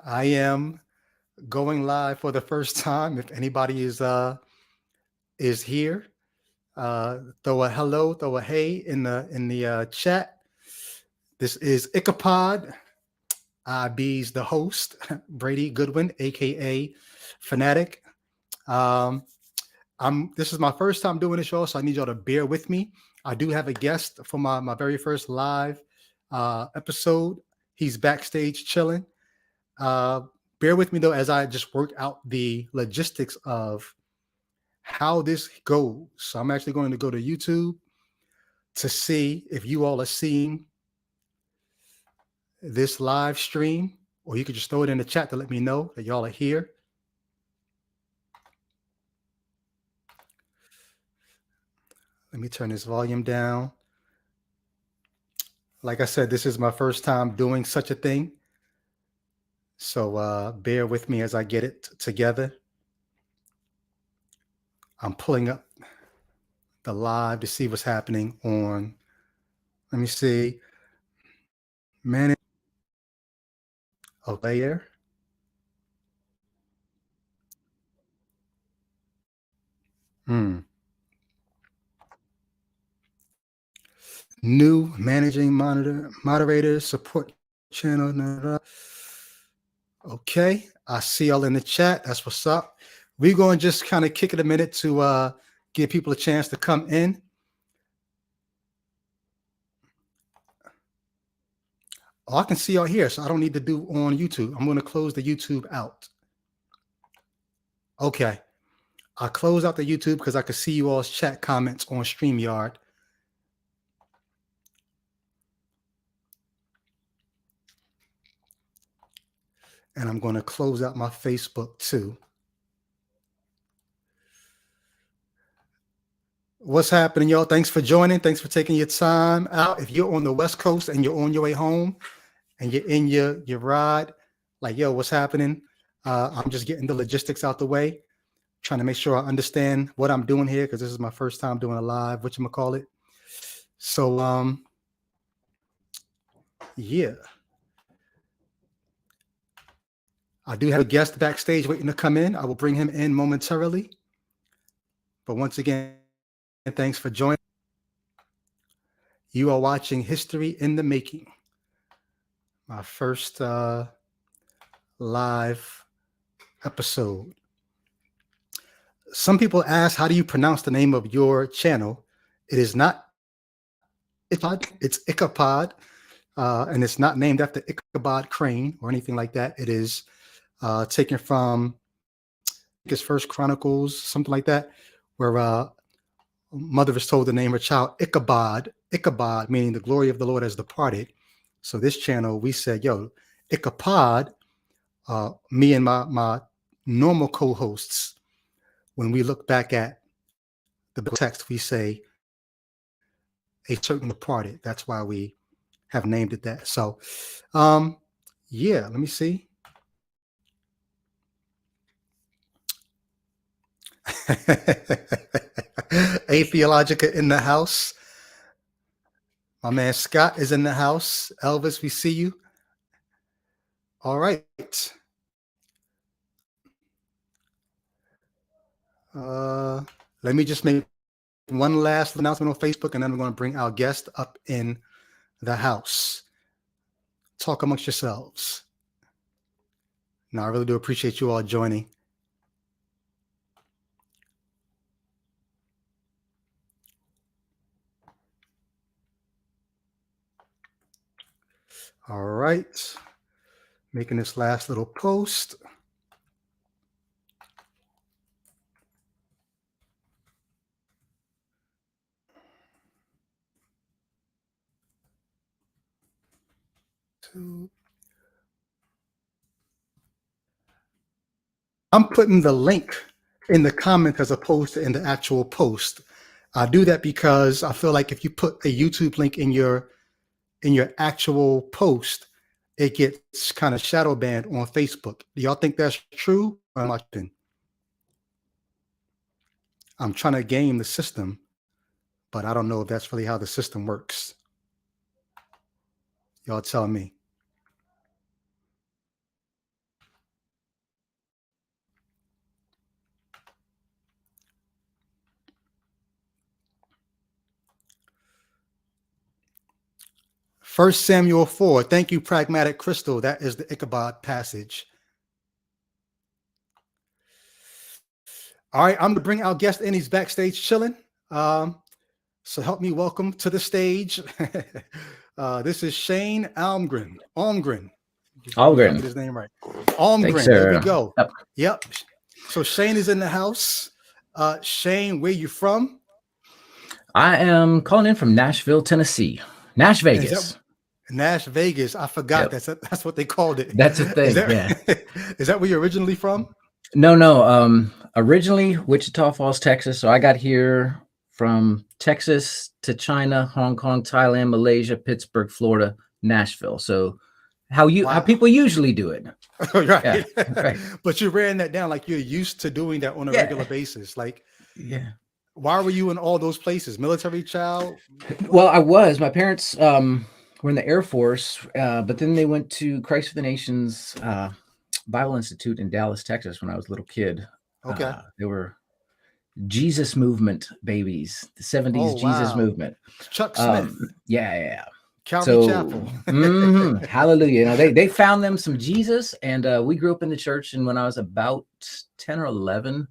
I am going live for the first time. If anybody is here, throw a hello, throw a hey in the chat. This is Ichabod. I be's the host, Brady Goodwin, aka Fanatic. Um, this is my first time doing this show, so I need y'all to bear with me. I do have a guest for my very first live episode. He's backstage chilling. Uh, Bear with me though as I just work out the logistics of how this goes. So I'm actually going to go to YouTube to see if you all are seeing this live stream, or you could just throw it in the chat to let me know that y'all are here. Let me turn this volume down. Like I said, this is my first time doing such a thing. So bear with me as I get it together. I'm pulling up the live to see what's happening on, let me see, manage a layer. New managing moderator support channel. Okay, I see y'all in the chat. That's what's up. We're going to just kind of kick it a minute to give people a chance to come in. Oh, I can see y'all here, so I don't need to do on YouTube. I'm going to close the YouTube out. Okay, I close out the YouTube because I can see you all's chat comments on StreamYard. And I'm going to close out my Facebook too. What's happening, y'all? Thanks for joining. Thanks for taking your time out. If you're on the West Coast and you're on your way home and you're in your ride, like, yo, what's happening? I'm just getting the logistics out the way, trying to make sure I understand what I'm doing here because this is my first time doing a live, whatchamacallit. So, yeah. I do have a guest backstage waiting to come in. I will bring him in momentarily. But once again, thanks for joining. You are watching History in the Making, my first live episode. Some people ask, how do you pronounce the name of your channel? It is not Ichabod, it's Ichabod, and it's not named after Ichabod Crane or anything like that. It is taken from his First Chronicles, something like that, where mother is told to name her child Ichabod, Ichabod meaning the glory of the Lord has departed. So this channel, we said, yo, Ichabod, me and my normal co-hosts, when we look back at the text, we say a certain departed. That's why we have named it that. So, yeah, let me see. Atheologica in the house. My man Scott is in the house. Elvis, we see you. All right. Let me just make one last announcement on Facebook, and then we're going to bring our guest up in the house. Talk amongst yourselves. Now, I really do appreciate you all joining. All right. Making this last little post. I'm putting the link in the comment as opposed to in the actual post. I do that because I feel like if you put a YouTube link in your actual post, it gets kind of shadow banned on Facebook. Do y'all think that's true? I'm trying to game the system, but I don't know if that's really how the system works. Y'all tell me. 1 Samuel 4. Thank you, Pragmatic Crystal. That is the Ichabod passage. All right, I'm going to bring our guest in. He's backstage chilling. So help me welcome to the stage. This is Shane Almgren. Almgren. Almgren. Get his name right. Almgren. Thanks, there we go. Yep. So Shane is in the house. Shane, where you from? I am calling in from Nashville, Tennessee. Nash Vegas. Nash Vegas. I forgot. Yep. That's what they called it. That's a thing. Is that where you're originally from? No. Originally Wichita Falls, Texas. So I got here from Texas to China, Hong Kong, Thailand, Malaysia, Pittsburgh, Florida, Nashville. So how people usually do it. Right. Yeah, right. But you ran that down like you're used to doing that on a regular basis. Like, why were you in all those places? Military child? Well, I was. My parents were in the Air Force, but then they went to Christ for the Nations Bible Institute in Dallas, Texas when I was a little kid. Okay. They were Jesus movement babies, the 70s Jesus movement. Chuck Smith. Calvary Chapel. Hallelujah. You know, they found them some Jesus, and we grew up in the church. And when I was about 10 or 11,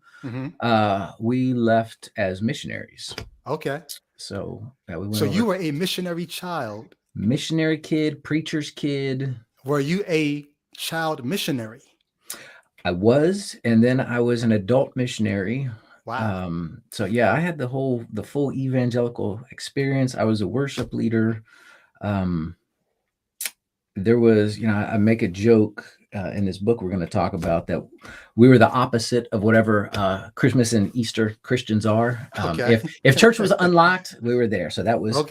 we left as missionaries. Okay. So you were a missionary child. Missionary kid, preacher's kid. Were you a child missionary? I was, and then I was an adult missionary. Wow. So I had the full evangelical experience. I was a worship leader. There was, I make a joke in this book we're going to talk about that we were the opposite of whatever Christmas and Easter Christians are. If church was unlocked, we were there. So that was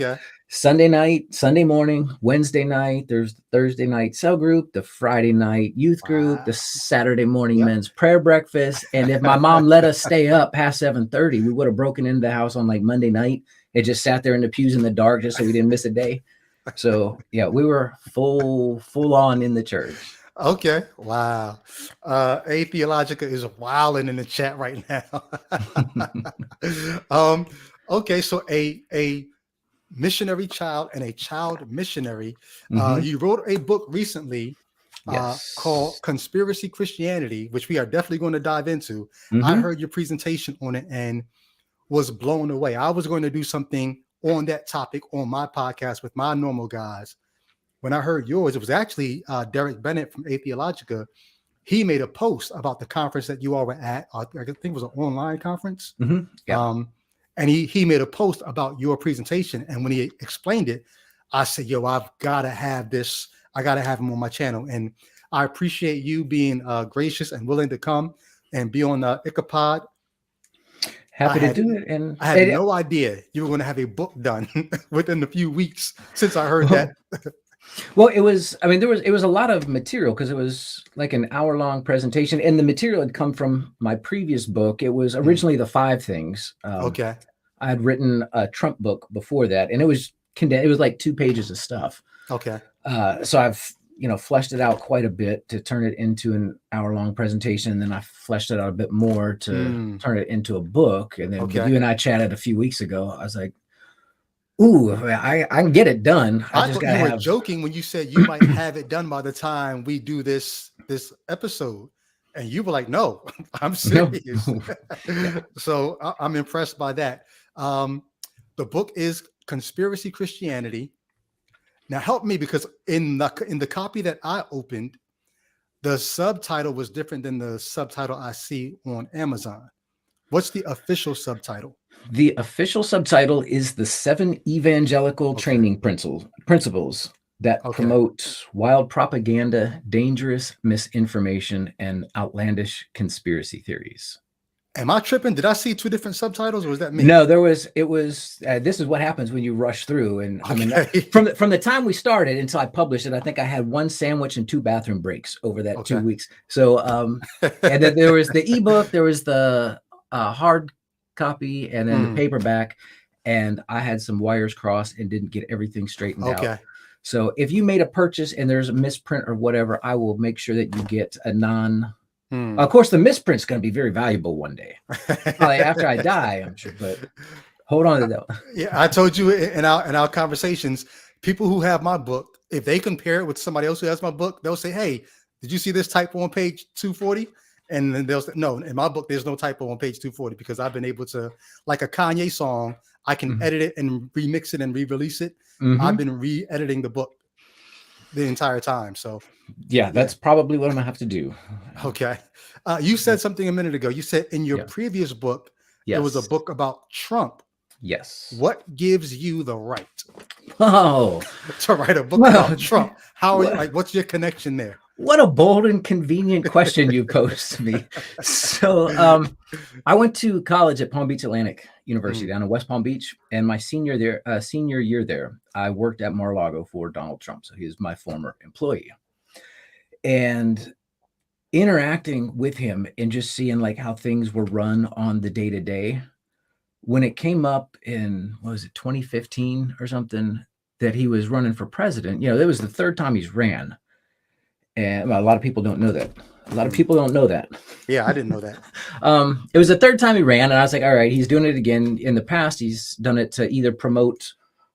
Sunday night, Sunday morning, Wednesday night, there's Thursday night cell group, the Friday night youth group, the Saturday morning men's prayer breakfast. And if my mom let us stay up past 7:30, we would have broken into the house on like Monday night. It just sat there in the pews in the dark just so we didn't miss a day. So we were full on in the church. Okay. Wow. Theologica is wilding in the chat right now. Okay. So a missionary child and a child missionary. You wrote a book recently called Conspiracy Christianity, which we are definitely going to dive into. I heard your presentation on it and was blown away. I was going to do something on that topic on my podcast with my normal guys. When I heard yours, it was actually Derek Bennett from Theologica. He made a post about the conference that you all were at. I think it was an online conference. And he made a post about your presentation. And when he explained it, I said, I've got to have this. I got to have him on my channel. And I appreciate you being gracious and willing to come and be on the Ichabod. Happy to do it. And I had no idea you were going to have a book done within a few weeks since I heard that. Well, it was a lot of material because it was like an hour-long presentation, and the material had come from my previous book. It was originally the 5 things. I had written a Trump book before that, and it was condensed. It was like 2 pages of stuff. Okay. So I've fleshed it out quite a bit to turn it into an hour-long presentation, and then I fleshed it out a bit more to turn it into a book. And then you and I chatted a few weeks ago. I was like, ooh, I can get it done. I just thought you were joking when you said you might have it done by the time we do this episode, and you were like, "No, I'm serious." So I'm impressed by that. The book is Conspiracy Christianity. Now help me, because in the copy that I opened, the subtitle was different than the subtitle I see on Amazon. What's the official subtitle? The official subtitle is the 7 Evangelical Training Principles that promote wild propaganda, dangerous misinformation, and outlandish conspiracy theories. Am I tripping? Did I see 2 different subtitles, or was that me? No, this is what happens when you rush through. And I mean, from the time we started until I published it, I think I had 1 sandwich and 2 bathroom breaks over that 2 weeks. So, and then there was the ebook, there was the hard copy, and then the paperback, and I had some wires crossed and didn't get everything straightened out. So if you made a purchase and there's a misprint or whatever, I will make sure that you get a of course, the misprint's going to be very valuable one day, probably after I die, I'm sure, but hold on to that. Yeah, I told you in our conversations, people who have my book, if they compare it with somebody else who has my book, they'll say, "Hey, did you see this typo on page 240?" And then they'll say, "No, in my book, there's no typo on page 240 because I've been able to, like a Kanye song, I can edit it and remix it and re-release it. I've been re-editing the book the entire time." So yeah, that's probably what I'm gonna have to do. okay. You said something a minute ago. You said in your previous book, it was a book about Trump. Yes. What gives you the right to write a book about Trump? How are you, like, what's your connection there? What a bold and convenient question you posed to me. So I went to college at Palm Beach Atlantic University down in West Palm Beach, and my senior year there, I worked at Mar-a-Lago for Donald Trump. So he was my former employee. And interacting with him and just seeing like how things were run on the day-to-day, when it came up in, what was it, 2015 or something, that he was running for president, it was the third time he's ran. And a lot of people don't know that. Yeah, I didn't know that. It was the third time he ran, and I was like, all right, he's doing it again. In the past, he's done it to either promote,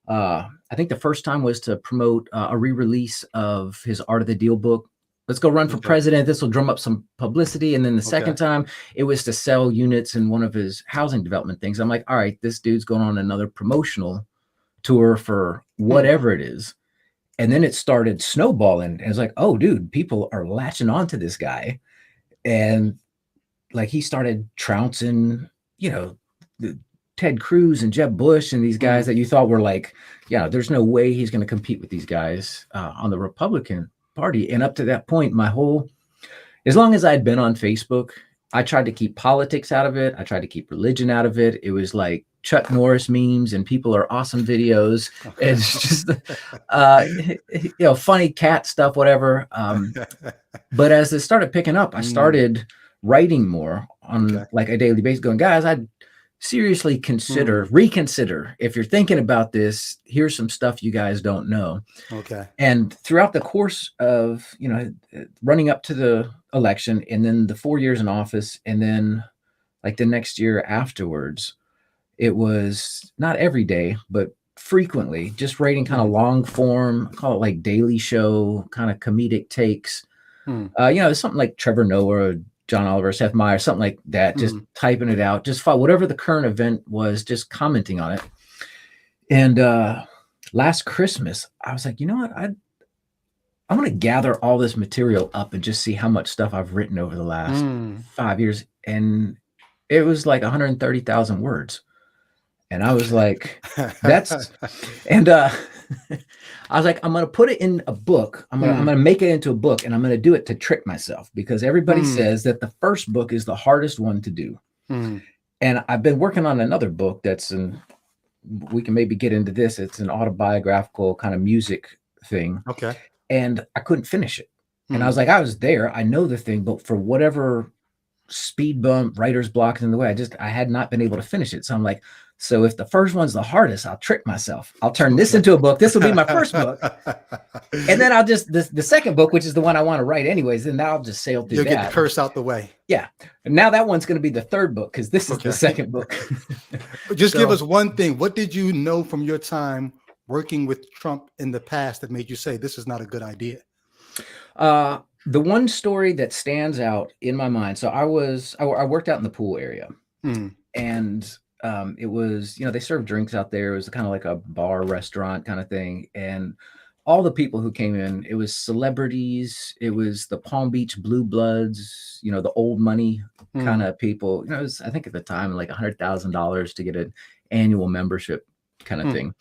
I think the first time was to promote a re-release of his Art of the Deal book. Let's go run for president. This will drum up some publicity. And then the second time, it was to sell units in one of his housing development things. I'm like, all right, this dude's going on another promotional tour for whatever it is. And then it started snowballing. And it's like, oh, dude, people are latching onto this guy. And like he started trouncing, Ted Cruz and Jeb Bush and these guys that you thought were like, there's no way he's going to compete with these guys on the Republican Party. And up to that point, as long as I'd been on Facebook, I tried to keep politics out of it. I tried to keep religion out of it. It was like Chuck Norris memes and people are awesome videos. It's just, funny cat stuff, whatever. But as it started picking up, I started writing more on like a daily basis, going, guys, I'd seriously reconsider. If you're thinking about this, here's some stuff you guys don't know. Okay. And throughout the course of, running up to the election and then the 4 years in office, and then like the next year afterwards, it was not every day, but frequently just writing kind of long form, call it like Daily Show, kind of comedic takes. Something like Trevor Noah, John Oliver, Seth Meyers, something like that, just typing it out, just whatever the current event was, just commenting on it. And last Christmas, I was like, you know what? I'm going to gather all this material up and just see how much stuff I've written over the last 5 years. And it was like 130,000 words. And I was like, I was like, I'm going to put it in a book. I'm going to make it into a book, and I'm going to do it to trick myself, because everybody says that the first book is the hardest one to do. And I've been working on another book we can maybe get into this. It's an autobiographical kind of music thing. Okay. And I couldn't finish it. And I was like, I was there. I know the thing, but for whatever speed bump, writer's block in the way, I had not been able to finish it. So I'm like, so if the first one's the hardest, I'll trick myself. I'll turn this into a book. This will be my first book. And then I'll just, the second book, which is the one I want to write anyways, then I'll just sail through that. You'll get the curse out the way. Yeah. And now that one's going to be the third book, because this is the second book. Just give us one thing. What did you know from your time working with Trump in the past that made you say this is not a good idea? The one story that stands out in my mind. So I worked out in the pool area, and it was, they served drinks out there. It was kind of like a bar restaurant kind of thing. And all the people who came in, it was celebrities. It was the Palm Beach Blue Bloods, the old money kind of people. It was, I think at the time, like $100,000 to get an annual membership kind of thing.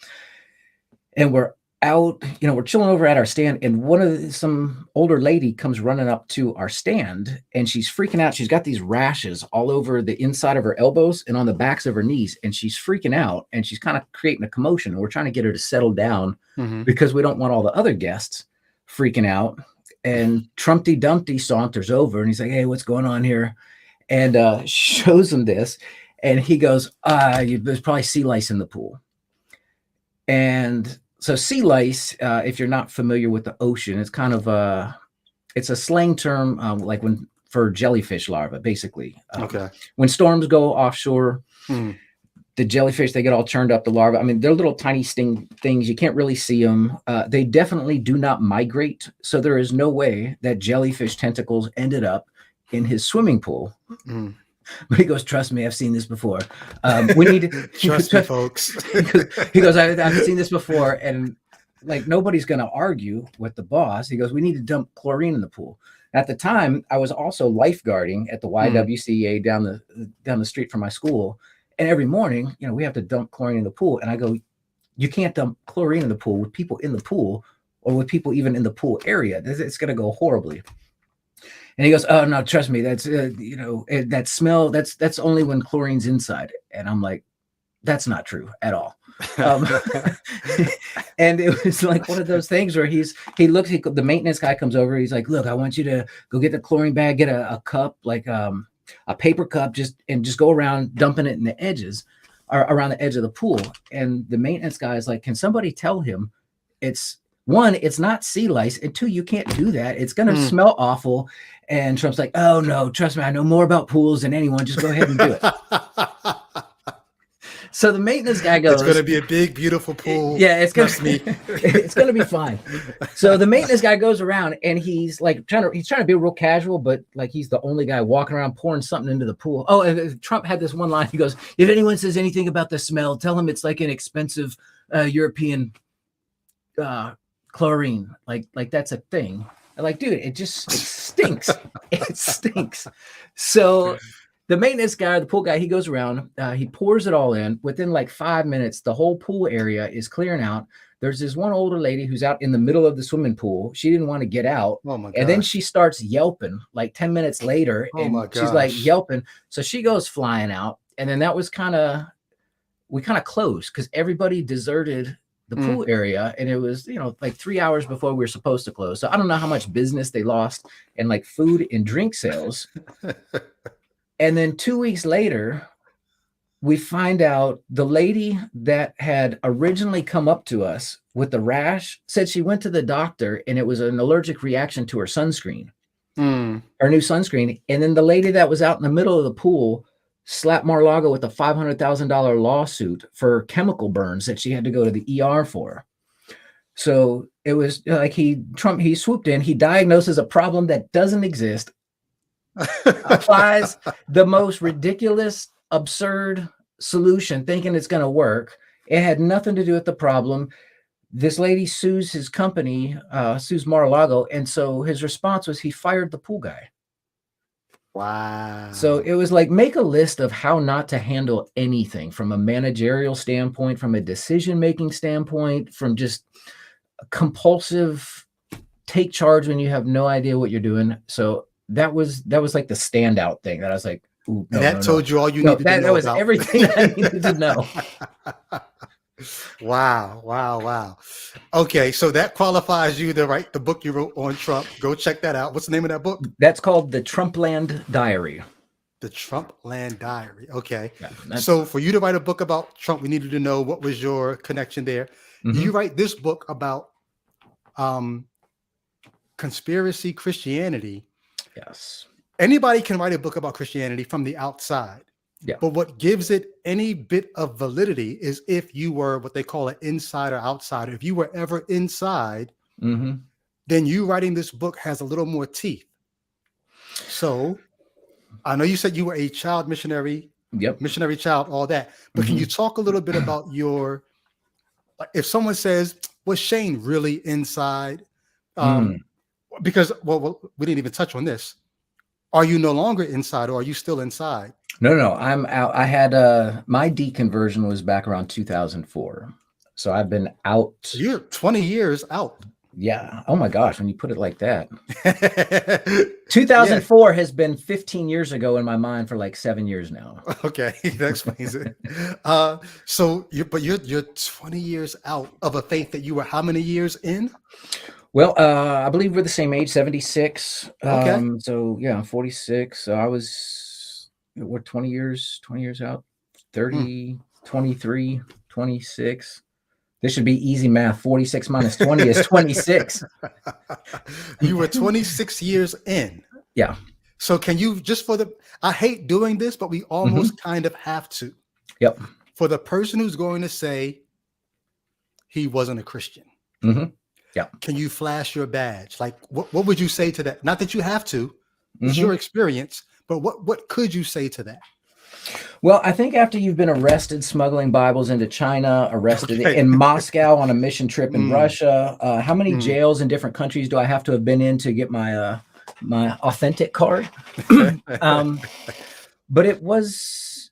And we're out, we're chilling over at our stand, and some older lady comes running up to our stand, and she's freaking out. She's got these rashes all over the inside of her elbows and on the backs of her knees, and she's freaking out, and she's kind of creating a commotion. And we're trying to get her to settle down because we don't want all the other guests freaking out. And Trumpty Dumpty saunters over, and he's like, "Hey, what's going on here?" And shows him this, and he goes, "There's probably sea lice in the pool." And so sea lice, if you're not familiar with the ocean, it's kind of it's a slang term, like for jellyfish larvae, basically. Okay. When storms go offshore, the jellyfish, they get all churned up, the larvae. I mean, they're little tiny sting things. You can't really see them. They definitely do not migrate. So there is no way that jellyfish tentacles ended up in his swimming pool. Mm. But he goes, trust me, I've seen this before. We need to trust me, folks. he goes, I've seen this before. And like, nobody's going to argue with the boss. He goes, we need to dump chlorine in the pool. At the time, I was also lifeguarding at the YWCA down the street from my school. And every morning, we have to dump chlorine in the pool. And I go, you can't dump chlorine in the pool with people in the pool or with people even in the pool area. It's going to go horribly. And he goes, oh, no, trust me. That's, that smell, that's only when chlorine's inside. And I'm like, that's not true at all. And it was like one of those things where the maintenance guy comes over. He's like, look, I want you to go get the chlorine bag, get a cup, like a paper cup, just go around dumping it in the edges or around the edge of the pool. And the maintenance guy is like, can somebody tell him it's not sea lice, and 2, you can't do that. It's going to smell awful. And Trump's like, oh no, trust me, I know more about pools than anyone. Just go ahead and do it. So the maintenance guy goes, it's going to be a big, beautiful pool. Yeah, it's going to be fine. So the maintenance guy goes around and he's like trying to be real casual, but like he's the only guy walking around pouring something into the pool. Oh, and Trump had this one line. He goes, if anyone says anything about the smell, tell them it's like an expensive European chlorine. Like that's a thing. I'm like, dude, it stinks. It stinks. So the maintenance guy, the pool guy, he goes around, he pours it all in. Within like 5 minutes, the whole pool area is clearing out. There's this one older lady who's out in the middle of the swimming pool. She didn't want to get out. Oh my God. And then she starts yelping like 10 minutes later. Oh my she's like yelping. So she goes flying out. And then that was we kind of closed because everybody deserted the pool area. And it was, like 3 hours before we were supposed to close. So I don't know how much business they lost and like food and drink sales. And then 2 weeks later, we find out the lady that had originally come up to us with the rash said she went to the doctor and it was an allergic reaction to her sunscreen, her new sunscreen. And then the lady that was out in the middle of the pool slapped Mar-a-Lago with a $500,000 lawsuit for chemical burns that she had to go to the ER for. So it was like he swooped in, he diagnoses a problem that doesn't exist, applies the most ridiculous, absurd solution thinking it's going to work. It had nothing to do with the problem. This lady sues his company, sues Mar-a-Lago. And so his response was he fired the pool guy. Wow. So it was like, make a list of how not to handle anything from a managerial standpoint, from a decision-making standpoint, from just compulsive take charge when you have no idea what you're doing. So that was like the standout thing that I was like, ooh, no, that told you all you needed to know. That was everything I needed to know. Wow. Okay, so that qualifies you to write the book you wrote on Trump. Go check that out. What's the name of that book? That's called The Trumpland Diary. The Trumpland Diary. Okay. Yeah, so for you to write a book about Trump, we needed to know what was your connection there. You write this book about conspiracy Christianity. Yes. Anybody can write a book about Christianity from the outside. Yeah. But what gives it any bit of validity is if you were what they call an insider outsider. If you were ever inside, then you writing this book has a little more teeth. So I know you said you were a child missionary, missionary child, all that. But can you talk a little bit about if someone says, was Shane really inside? Because, well, we didn't even touch on this. Are you no longer inside or are you still inside? No, I'm out. I had my deconversion was back around 2004. So I've been out. You're 20 years out. Yeah. Oh my gosh. When you put it like that, 2004 has been 15 years ago in my mind for like 7 years now. Okay. That explains it. So you're 20 years out of a faith that you were how many years in? Well, I believe we're the same age, 76. Okay. So yeah, I'm 46. So we're 20 years out, 30, 23, 26. This should be easy math. 46 minus 20 is 26. You were 26 years in. Yeah. So can you I hate doing this, but we almost kind of have to. Yep. for the person who's going to say he wasn't a Christian. Mm-hmm. Yeah. Can you flash your badge? Like, what would you say to that? Not that you have to, it's Mm-hmm. your experience, but what could you say to that? Well, I think after you've been arrested smuggling Bibles into China, arrested in Moscow on a mission trip in Russia, how many jails in different countries do I have to have been in to get my my authentic card? But it was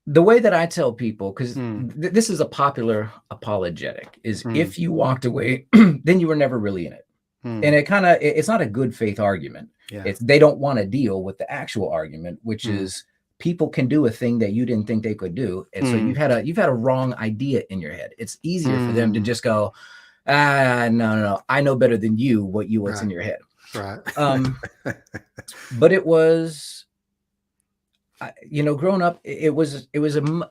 the way that I tell people, because this is a popular apologetic, is if you walked away, then you were never really in it. And it's not a good faith argument. Yeah. It's they don't want to deal with the actual argument, which is people can do a thing that you didn't think they could do. And so you've had a wrong idea in your head. It's easier for them to just go, no, I know better than you what's in your head. Right. But it was, growing up, it was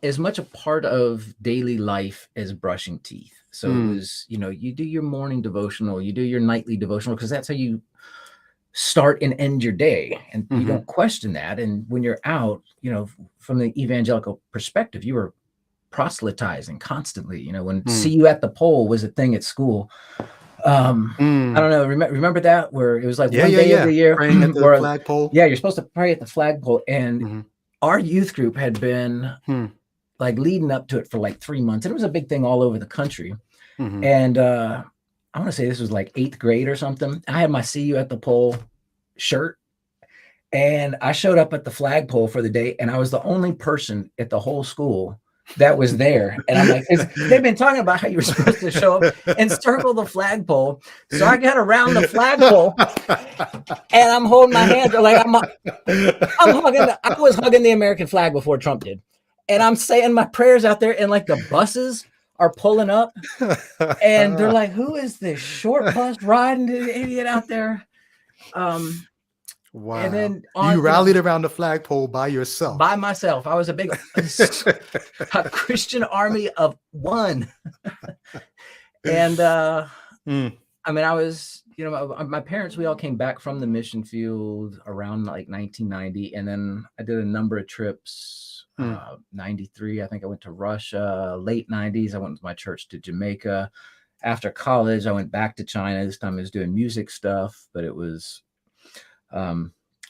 as much a part of daily life as brushing teeth. So it was, you do your morning devotional, you do your nightly devotional, because that's how you start and end your day, and you don't question that. And when you're out, from the evangelical perspective, you were proselytizing constantly. When see you at the pole was a thing at school. I don't know. Remember that, where it was like one day every year praying at the flagpole. Yeah, you're supposed to pray at the flagpole, and our youth group had been like leading up to it for like 3 months, and it was a big thing all over the country. And I want to say this was like 8th grade or something. I had my "See You at the Pole" shirt, and I showed up at the flagpole for the day, and I was the only person at the whole school that was there. And I'm like, they've been talking about how you were supposed to show up and circle the flagpole. So I got around the flagpole, and I'm holding my hands like I was hugging the American flag before Trump did, and I'm saying my prayers out there, and like the buses are pulling up, and they're like, who is this short bus riding the idiot out there? Wow. And then you rallied around the flagpole by yourself. By myself. I was a Christian army of one. And I mean, I was, my parents, we all came back from the mission field around like 1990. And then I did a number of trips. 93, I think I went to Russia. Late 90s, I went with my church to Jamaica. After college, I went back to China. This time I was doing music stuff, but it was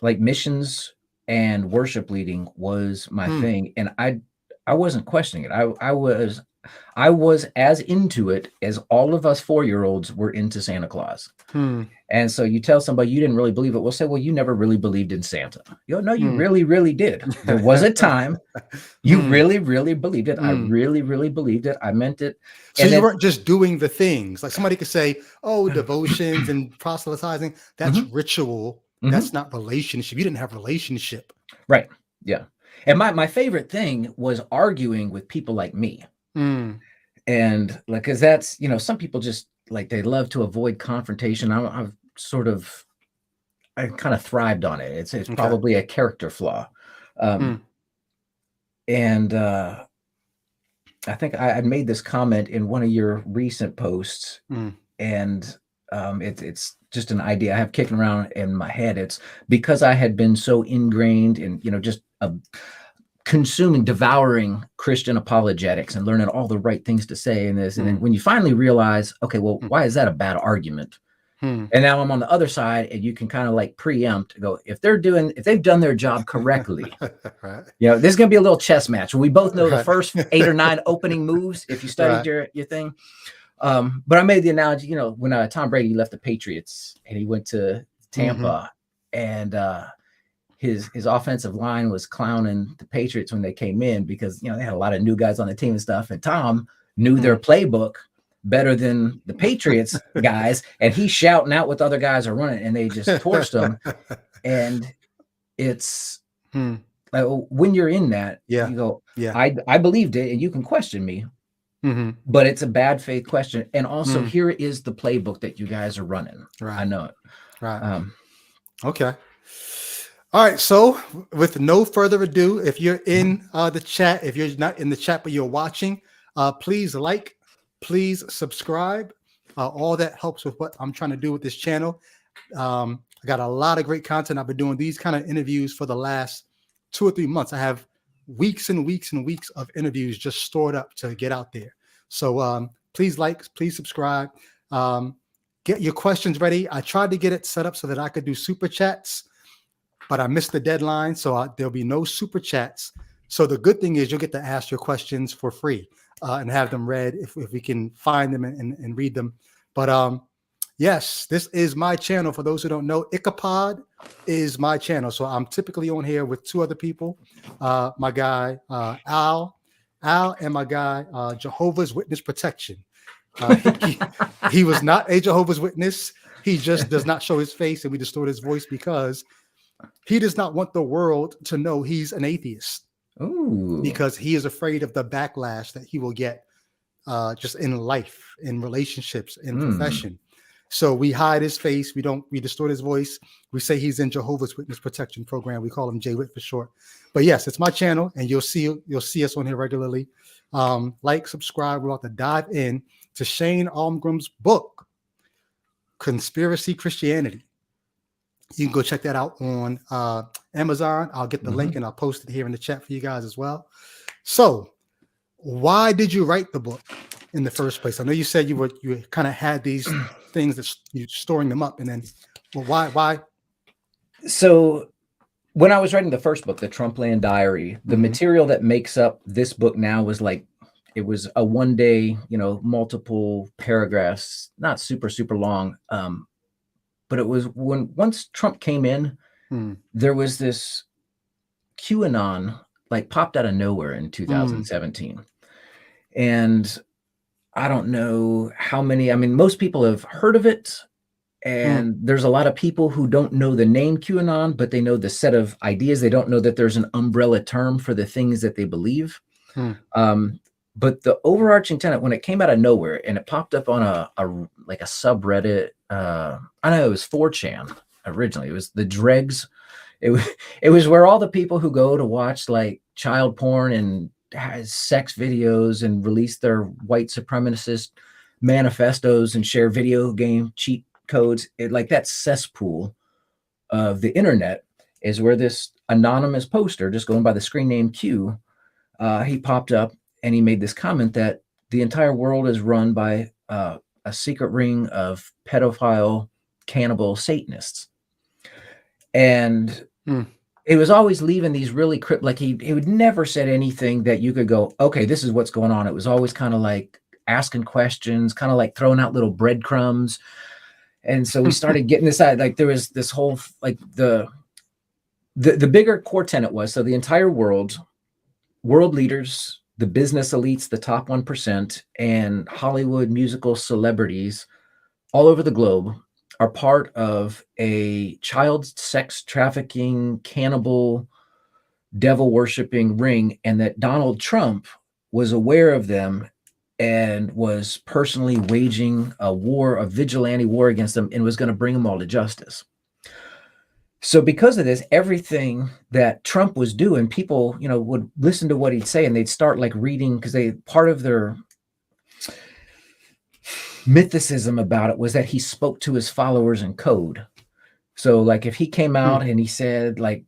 like missions and worship leading was my thing. And I wasn't questioning it. I was as into it as all of us 4-year-olds were into Santa Claus. And so you tell somebody you didn't really believe it, we'll say, well, you never really believed in Santa. No, you really, really did. There was a time you really, really believed it. I really, really believed it. I meant it. So you weren't just doing the things. Like somebody could say, oh, devotions and proselytizing, that's ritual. That's not relationship. You didn't have relationship. Right. Yeah. And my favorite thing was arguing with people like me. And like, cause that's, some people just like, they love to avoid confrontation. I kind of thrived on it. It's probably a character flaw. And I think I made this comment in one of your recent posts, and it's just an idea I have kicking around in my head. It's because I had been so ingrained in, just consuming, devouring Christian apologetics and learning all the right things to say in this. And then when you finally realize, okay, well, why is that a bad argument? And now I'm on the other side, and you can kind of like preempt, go, if they've done their job correctly, right. This is going to be a little chess match. We both know the first 8 or 9 opening moves if you studied your thing. But I made the analogy, when Tom Brady left the Patriots and he went to Tampa, and his offensive line was clowning the Patriots when they came in because, they had a lot of new guys on the team and stuff. And Tom knew their playbook better than the Patriots guys. And he's shouting out what the other guys are running, and they just torched them. And it's like, when you're in that, you go, I believed it, and you can question me, but it's a bad faith question. And also here is the playbook that you guys are running. Right. I know it. Right. Okay. All right. So with no further ado, if you're in the chat, if you're not in the chat, but you're watching, please like, please subscribe. All that helps with what I'm trying to do with this channel. I got a lot of great content. I've been doing these kind of interviews for the last 2 or 3 months. I have weeks and weeks and weeks of interviews just stored up to get out there. So please please subscribe. Get your questions ready. I tried to get it set up so that I could do super chats, but I missed the deadline. So there'll be no super chats. So the good thing is you'll get to ask your questions for free and have them read if we can find them and read them. But yes, this is my channel. For those who don't know, Icapod is my channel. So I'm typically on here with two other people. My guy, Al, and my guy, Jehovah's Witness Protection. He was not a Jehovah's Witness. He just does not show his face, and we distort his voice because he does not want the world to know he's an atheist. Ooh. Because he is afraid of the backlash that he will get just in life, in relationships, in profession. So we hide his face. We distort his voice. We say he's in Jehovah's Witness Protection Program. We call him J-Wit for short. But yes, it's my channel, and you'll see us on here regularly. Like, subscribe. We're about to dive in to Shane Almgren's book, Conspiracy Christianity. You can go check that out on Amazon. I'll get the link and I'll post it here in the chat for you guys as well. So why did you write the book in the first place? I know you said you kind of had these things that you're storing them up, and then, well, why? So when I was writing the first book, the Trumpland Diary, the material that makes up this book now was like, it was a one-day, multiple paragraphs, not super, super long. But it was once Trump came in, there was this QAnon like popped out of nowhere in 2017. And I don't know how many, most people have heard of it. And there's a lot of people who don't know the name QAnon, but they know the set of ideas. They don't know that there's an umbrella term for the things that they believe. But the overarching tenet, when it came out of nowhere and it popped up on a subreddit, I know it was 4chan originally. It was the dregs. It was where all the people who go to watch like child porn and sex videos and release their white supremacist manifestos and share video game cheat codes. Like that cesspool of the internet is where this anonymous poster, just going by the screen name Q, he popped up. And he made this comment that the entire world is run by a secret ring of pedophile, cannibal Satanists. And it was always leaving these really cryptic, like he would never said anything that you could go, okay, this is what's going on. It was always kind of like asking questions, kind of like throwing out little breadcrumbs. And so we started getting this out, like there was this whole, like the bigger core tenet was, so the entire world leaders, the business elites, the top 1%, and Hollywood musical celebrities all over the globe are part of a child sex trafficking, cannibal, devil worshiping ring, and that Donald Trump was aware of them and was personally waging a vigilante war against them, and was going to bring them all to justice. So because of this, everything that Trump was doing, people, would listen to what he'd say, and they'd start like reading, because part of their mythicism about it was that he spoke to his followers in code. So like if he came out and he said like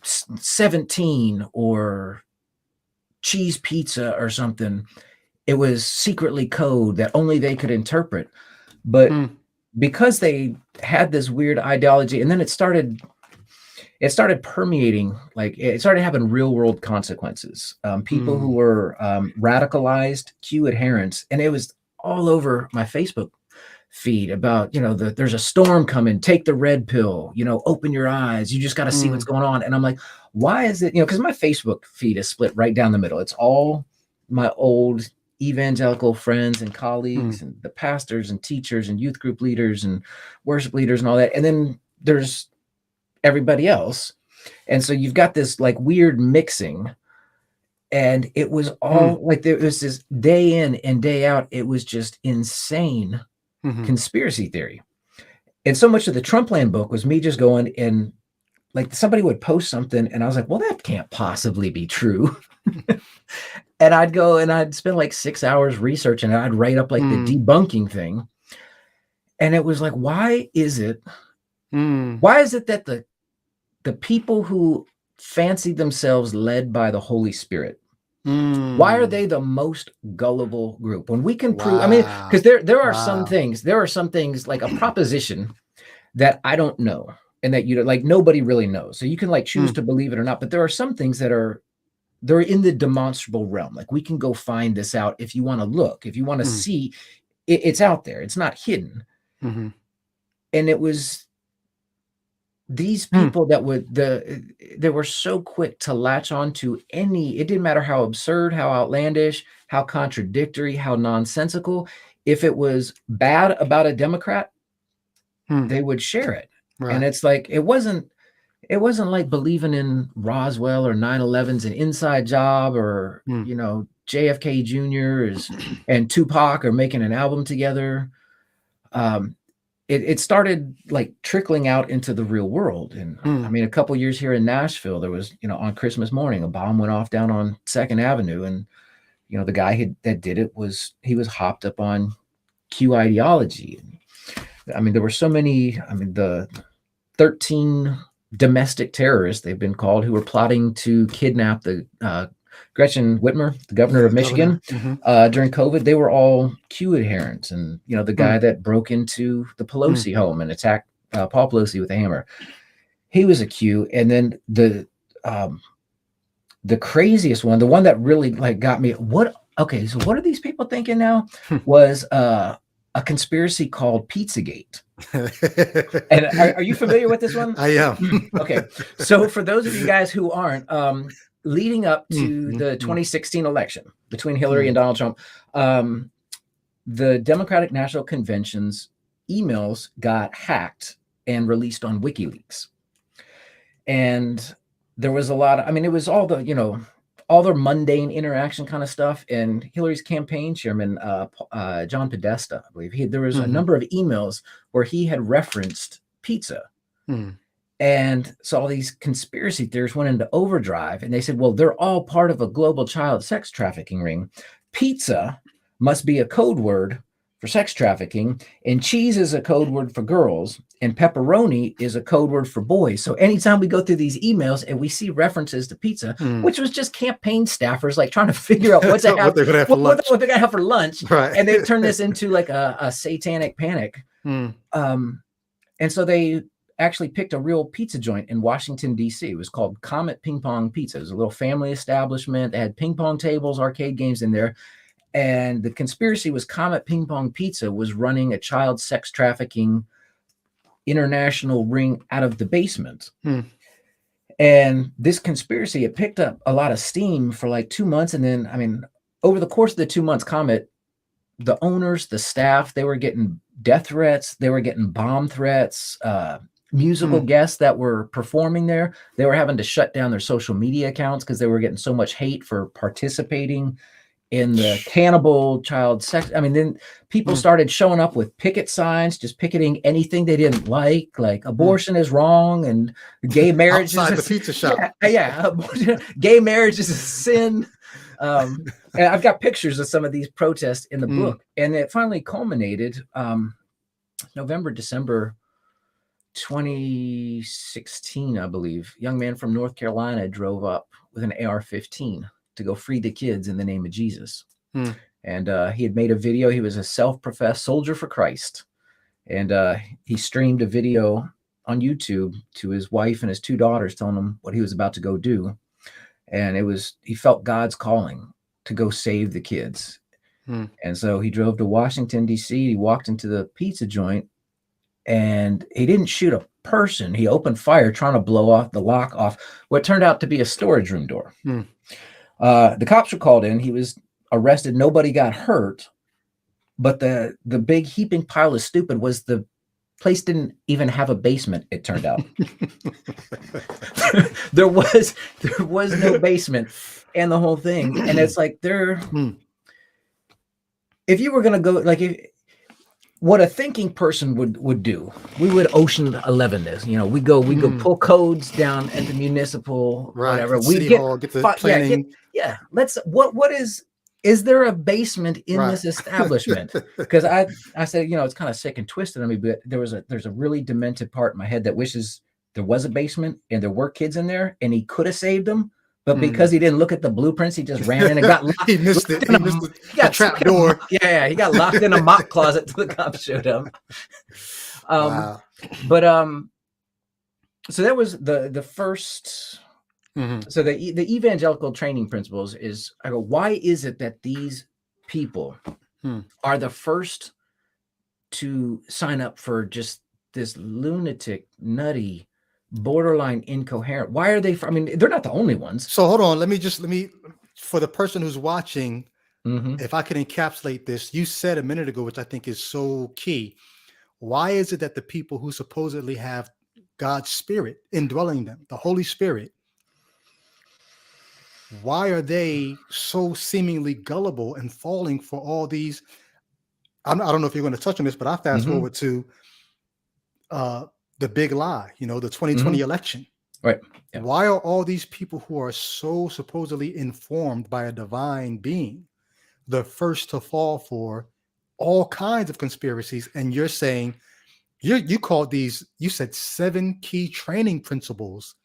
17 or cheese pizza or something, it was secretly code that only they could interpret. But because they had this weird ideology, and then it started permeating, like it started having real world consequences. People who were radicalized, Q adherents, and it was all over my Facebook feed about, there's a storm coming, take the red pill, open your eyes, you just got to see what's going on. And I'm like, why is it, because my Facebook feed is split right down the middle. It's all my old evangelical friends and colleagues and the pastors and teachers and youth group leaders and worship leaders and all that. And then there's everybody else. And so you've got this like weird mixing, and it was all like, there was this day in and day out. It was just insane conspiracy theory. And so much of the Trumpland book was me just going, and like somebody would post something and I was like, well, that can't possibly be true. And I'd go and I'd spend like 6 hours researching, and I'd write up like the debunking thing. And it was like, why is it that the people who fancy themselves led by the Holy Spirit. Why are they the most gullible group? When we can prove, I mean, because there are some things like a proposition that I don't know, and that like nobody really knows. So you can like choose to believe it or not, but there are some things that they're in the demonstrable realm. Like we can go find this out if you want to look, if you want to see, it's out there. It's not hidden. And it was these people that they were so quick to latch on to it didn't matter how absurd, how outlandish, how contradictory, how nonsensical. If it was bad about a Democrat, they would share it. Right. And it's like, it wasn't like believing in Roswell or 9/11's an inside job, or, you know, JFK Jr. and Tupac are making an album together. It started like trickling out into the real world. And I mean, a couple years here in Nashville, there was, you know, on Christmas morning, a bomb went off down on 2nd Avenue. And, you know, the guy that did it was hopped up on Q ideology. I mean, there were so many, I mean, the 13 domestic terrorists, they've been called, who were plotting to kidnap the Gretchen Whitmer, the governor of Michigan, during COVID. They were all Q adherents. And, you know, the guy that broke into the Pelosi home and attacked Paul Pelosi with a hammer, he was a Q. And then the craziest one, the one that really like got me, so what are these people thinking now, was a conspiracy called Pizzagate. And are you familiar with this one? I am. Okay. So for those of you guys who aren't, leading up to the 2016 election between Hillary and Donald Trump, the Democratic National Convention's emails got hacked and released on WikiLeaks. And there was a lot of, I mean, it was all the, you know, all their mundane interaction kind of stuff. And Hillary's campaign chairman, John Podesta, I believe, there was a number of emails where he had referenced pizza. And so all these conspiracy theorists went into overdrive, and they said, well, they're all part of a global child sex trafficking ring. Pizza must be a code word for sex trafficking, and cheese is a code word for girls, and pepperoni is a code word for boys. So anytime we go through these emails and we see references to pizza, which was just campaign staffers like trying to figure out what they're going to have for lunch, right. And they've turned this into like a satanic panic. And so they actually picked a real pizza joint in Washington, D.C. It was called Comet Ping Pong Pizza. It was a little family establishment. They had ping pong tables, arcade games in there. And the conspiracy was Comet Ping Pong Pizza was running a child sex trafficking international ring out of the basement. And this conspiracy, it picked up a lot of steam for like 2 months. And then, I mean, over the course of the 2 months, Comet, the owners, the staff, they were getting death threats. They were getting bomb threats. Musical guests that were performing there, they were having to shut down their social media accounts because they were getting so much hate for participating in the cannibal child sex. I mean, then people started showing up with picket signs, just picketing anything they didn't like abortion is wrong, and gay marriage outside is the pizza shop. Yeah, gay marriage is a sin. And I've got pictures of some of these protests in the book, and it finally culminated November, December 2016, I believe. A young man from North Carolina drove up with an AR-15 to go free the kids in the name of Jesus. And he had made a video. He was a self-professed soldier for Christ. And he streamed a video on YouTube to his wife and his 2 daughters, telling them what he was about to go do. And he felt God's calling to go save the kids. And so he drove to Washington, D.C. He walked into the pizza joint, and he didn't shoot a person. He opened fire trying to blow off the lock off what turned out to be a storage room door. The cops were called in. He was arrested. Nobody got hurt. But the big heaping pile of stupid was the place didn't even have a basement, it turned out. there was no basement, and the whole thing. And it's like if you were going to go, like, what a thinking person would do, we would Ocean 11 this. You know, we go pull codes down at the municipal, whatever. We get the planning. Let's what is there a basement in this establishment? Because I said, you know, it's kind of sick and twisted on me, but there's a really demented part in my head that wishes there was a basement and there were kids in there, and he could have saved them. But because he didn't look at the blueprints, he just ran in and got locked. He missed it. He missed the trap door. Yeah, he got locked in a mop closet till the cops showed up. Wow. But so that was the first. So the evangelical training principles is, I go, why is it that these people are the first to sign up for just this lunatic, nutty, borderline incoherent? Why are they? I mean, they're not the only ones. So hold on. Let me, for the person who's watching, if I could encapsulate this, you said a minute ago, which I think is so key. Why is it that the people who supposedly have God's Spirit indwelling them, the Holy Spirit, why are they so seemingly gullible and falling for all these? I don't know if you're going to touch on this, but I fast forward to the big lie, the 2020 election. Right. Yeah. Why are all these people who are so supposedly informed by a divine being the first to fall for all kinds of conspiracies? And you're saying, you called these, you said 7 key training principles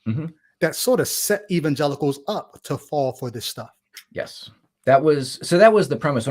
that sort of set evangelicals up to fall for this stuff. Yes. That was the premise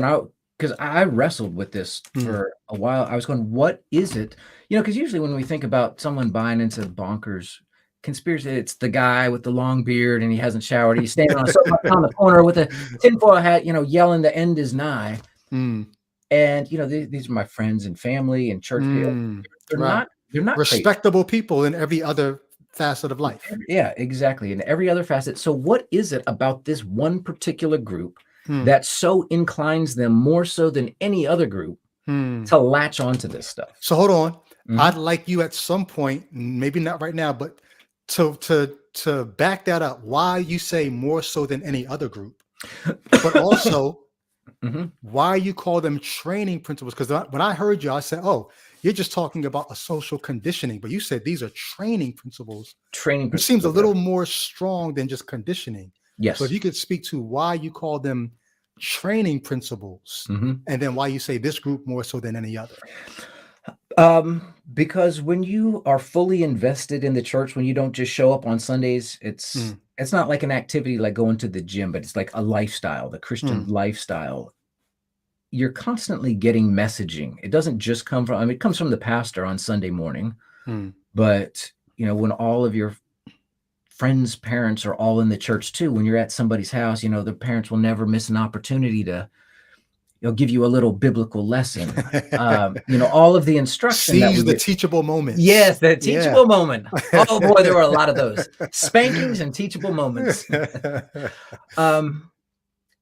because I wrestled with this for a while. I was going, what is it? Because usually when we think about someone buying into bonkers conspiracy, it's the guy with the long beard and he hasn't showered. He's standing on the corner with a tinfoil hat, yelling the end is nigh. And, these are my friends and family and church people. They're not respectable people in every other facet of life. Yeah, exactly. In every other facet. So what is it about this one particular group that so inclines them more so than any other group to latch onto this stuff? So hold on. I'd like you at some point, maybe not right now, but to back that up, why you say more so than any other group, but also why you call them training principles. Because when I heard you, I said, oh, you're just talking about a social conditioning, but you said these are training principles. Which seems a little more strong than just conditioning. Yes. So if you could speak to why you call them training principles, and then why you say this group more so than any other. Because when you are fully invested in the church, when you don't just show up on Sundays, it's not like an activity like going to the gym, but it's like a lifestyle, the Christian lifestyle. You're constantly getting messaging. It doesn't just come from, it comes from the pastor on Sunday morning, but when all of your friends' parents are all in the church too, when you're at somebody's house, the parents will never miss an opportunity to give you a little biblical lesson. All of the instruction. Seize the teachable moments. Yes, the teachable moment. Oh boy, there were a lot of those spankings and teachable moments.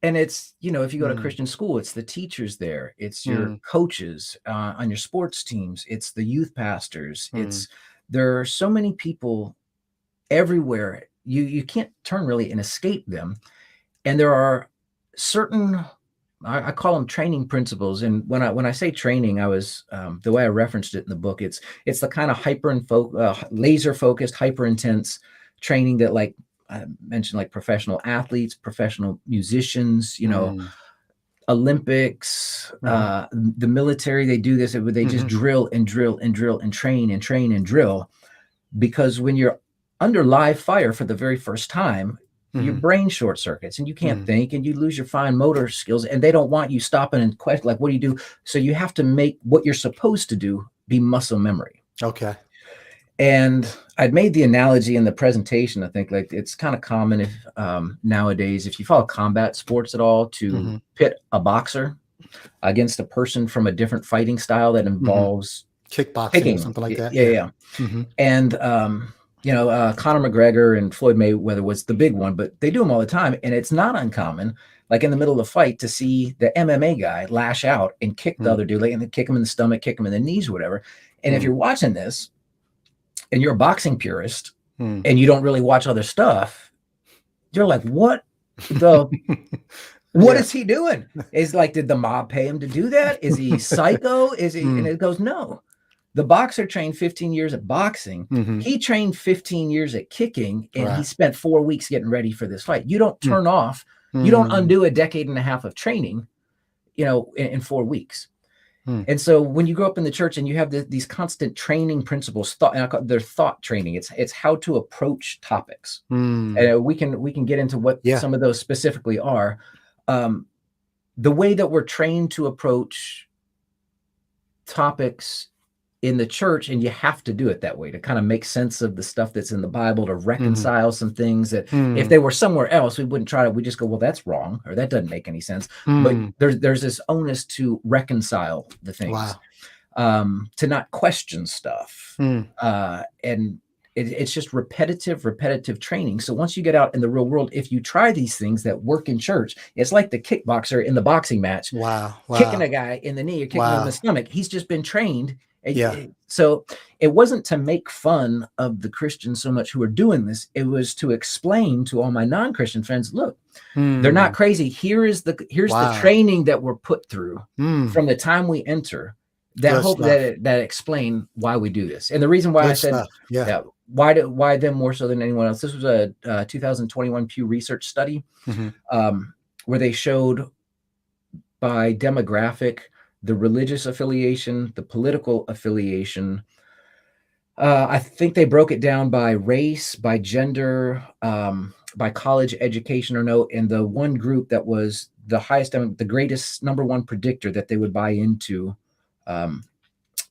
And it's, if you go to Christian school, it's the teachers there. It's your coaches on your sports teams. It's the youth pastors. There are so many people everywhere. You can't turn really and escape them. And there are certain, I call them training principles. And when I say training, I was the way I referenced it in the book. It's the kind of laser focused, hyper intense training that, like I mentioned, like professional athletes, professional musicians, Olympics, the military. They do this. They just drill and drill and drill and train and train and drill, because when you're under live fire for the very first time, your brain short circuits and you can't think and you lose your fine motor skills, and they don't want you stopping and question, like, what do you do? So you have to make what you're supposed to do be muscle memory. Okay. And I'd made the analogy in the presentation. I think like it's kind of common if nowadays, if you follow combat sports at all, to pit a boxer against a person from a different fighting style that involves kickboxing or something like that. Yeah. And Conor McGregor and Floyd Mayweather was the big one, but they do them all the time. And it's not uncommon, like in the middle of the fight, to see the MMA guy lash out and kick the other dude, like, and then kick him in the stomach, kick him in the knees, or whatever. And if you're watching this and you're a boxing purist and you don't really watch other stuff, you're like, what is he doing? Is like, did the mob pay him to do that? Is he psycho? Is he? And it goes, no. The boxer trained 15 years at boxing. He trained 15 years at kicking, and he spent 4 weeks getting ready for this fight. You don't turn off, you don't undo a decade and a half of training, in 4 weeks. And so when you grow up in the church and you have these constant training principles, they're thought training. It's how to approach topics. And we can get into what some of those specifically are. The way that we're trained to approach topics in the church, and you have to do it that way to kind of make sense of the stuff that's in the Bible, to reconcile some things that if they were somewhere else, we wouldn't try to, we just go, well, that's wrong, or that doesn't make any sense. But there's this onus to reconcile the things, to not question stuff. And it's just repetitive training. So once you get out in the real world, if you try these things that work in church, it's like the kickboxer in the boxing match. Kicking a guy in the knee or kicking him in the stomach. He's just been trained. So it wasn't to make fun of the Christians so much who are doing this. It was to explain to all my non-Christian friends, look, they're not crazy. Here's the training that we're put through from the time we enter, that explain why we do this. And the reason why I said why them more so than anyone else. This was a 2021 Pew Research study where they showed by demographic, the religious affiliation, the political affiliation. I think they broke it down by race, by gender, by college education or no. And the one group that was the highest, the greatest number one predictor that they would buy into the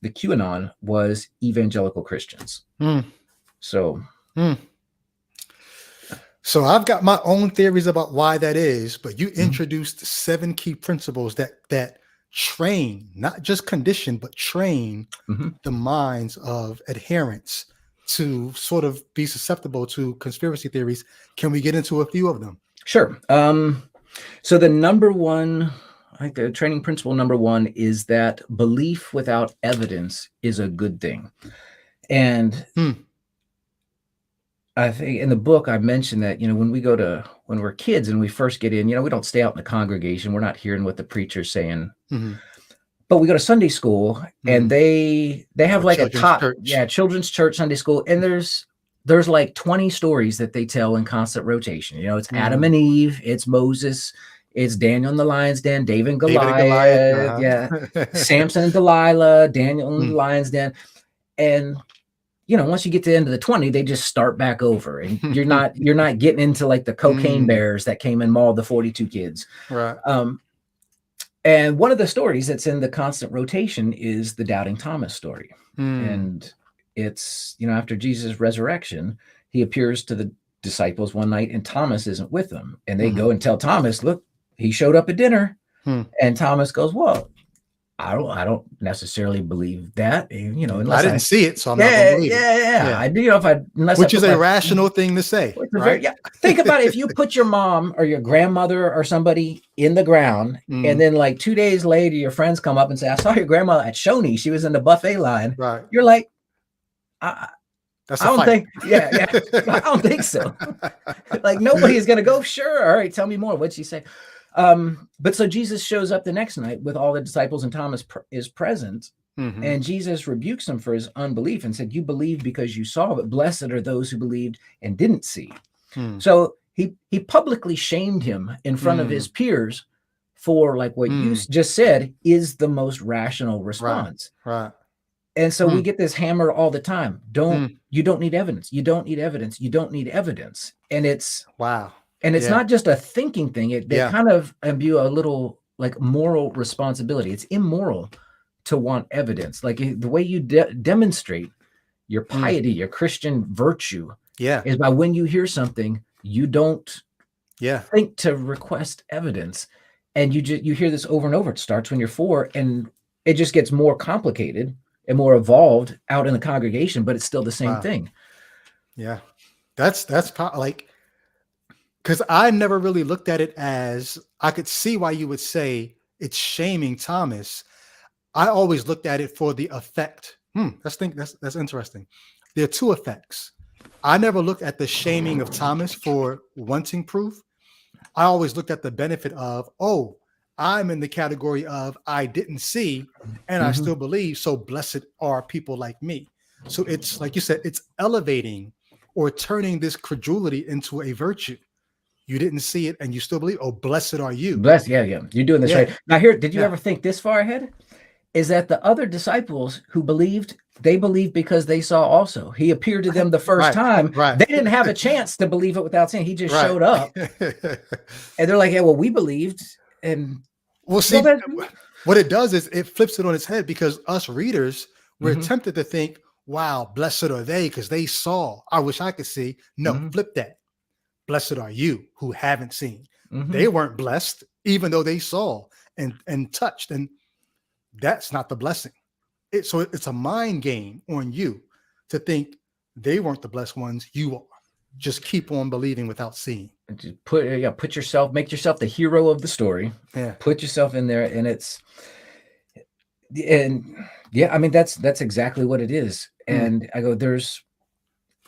QAnon was evangelical Christians. So I've got my own theories about why that is, but you introduced 7 key principles that train, not just condition, but train the minds of adherents to sort of be susceptible to conspiracy theories. Can we get into a few of them? Sure. So the number one, I think the training principle number 1 is that belief without evidence is a good thing. And I think in the book, I mentioned that, when we're kids and we first get in, we don't stay out in the congregation. We're not hearing what the preacher's saying. But we go to Sunday school and they have like children's church Sunday school. And there's like 20 stories that they tell in constant rotation. It's Adam and Eve, it's Moses, it's Daniel and the lion's den, David and Goliath, Samson and Delilah, Daniel and the lion's den. And once you get to the end of the 20, they just start back over, and you're not getting into like the cocaine bears that came and mauled the 42 kids. Right. And one of the stories that's in the constant rotation is the Doubting Thomas story. And it's, after Jesus' resurrection, he appears to the disciples one night and Thomas isn't with them. And they go and tell Thomas, look, he showed up at dinner. And Thomas goes, well, I don't necessarily believe that, unless I didn't see it, so I'm not going to believe it. Which is a rational thing to say, right? Think about it. If you put your mom or your grandmother or somebody in the ground, and then like 2 days later, your friends come up and say, I saw your grandma at Shoney. She was in the buffet line. Right. You're like, I don't think so. Like nobody is going to go, sure. All right, tell me more. What'd she say? But so Jesus shows up the next night with all the disciples and Thomas is present, and Jesus rebukes him for his unbelief and said, you believe because you saw, but blessed are those who believed and didn't see. So he publicly shamed him in front of his peers for like what you just said is the most rational response. Right. And so we get this hammered all the time. You don't need evidence. You don't need evidence. You don't need evidence. And it's And it's not just a thinking thing. They kind of imbue a little like moral responsibility. It's immoral to want evidence. Like the way you demonstrate your piety, your Christian virtue is by when you hear something, you don't think to request evidence. And you hear this over and over. It starts when you're 4 and it just gets more complicated and more evolved out in the congregation, but it's still the same thing. Yeah. That's like, because I never really looked at it as, I could see why you would say it's shaming Thomas. I always looked at it for the effect. That's interesting. There are 2 effects. I never looked at the shaming of Thomas for wanting proof. I always looked at the benefit of, oh, I'm in the category of I didn't see and I still believe. So blessed are people like me. So it's like you said, it's elevating or turning this credulity into a virtue. You didn't see it and you still believe. Oh, blessed are you. Blessed, you're doing this right. Now here, did you ever think this far ahead? is that the other disciples who believed, they believed because they saw also. He appeared to them the first time. Right. They didn't have a chance to believe it without seeing. He just showed up. And they're like, yeah, well, we believed. And well, see, what it does is it flips it on its head, because us readers, we're tempted to think, wow, blessed are they because they saw. I wish I could see. No, flip that. Blessed are you who haven't seen. They weren't blessed, even though they saw and touched. And that's not the blessing. So it's a mind game on you to think they weren't the blessed ones. You are. Just keep on believing without seeing. Put yourself, make yourself the hero of the story. Yeah. Put yourself in there, and I mean, that's exactly what it is. And I go, there's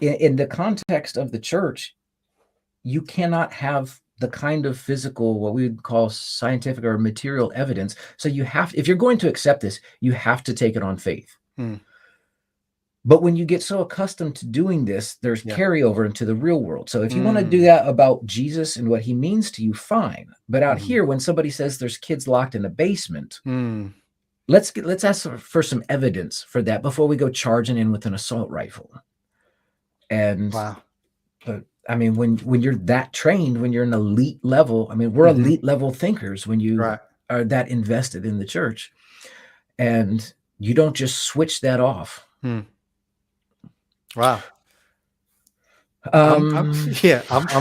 in the context of the church, you cannot have the kind of physical, what we would call scientific or material evidence. So you have, if you're going to accept this, you have to take it on faith. But when you get so accustomed to doing this, there's carryover into the real world. So if you want to do that about Jesus and what he means to you, fine. But out here, when somebody says there's kids locked in a basement, let's ask for some evidence for that before we go charging in with an assault rifle. And but I mean, when you're that trained, when you're an elite level, I mean, we're elite level thinkers when you are that invested in the church, and you don't just switch that off. Wow. I'm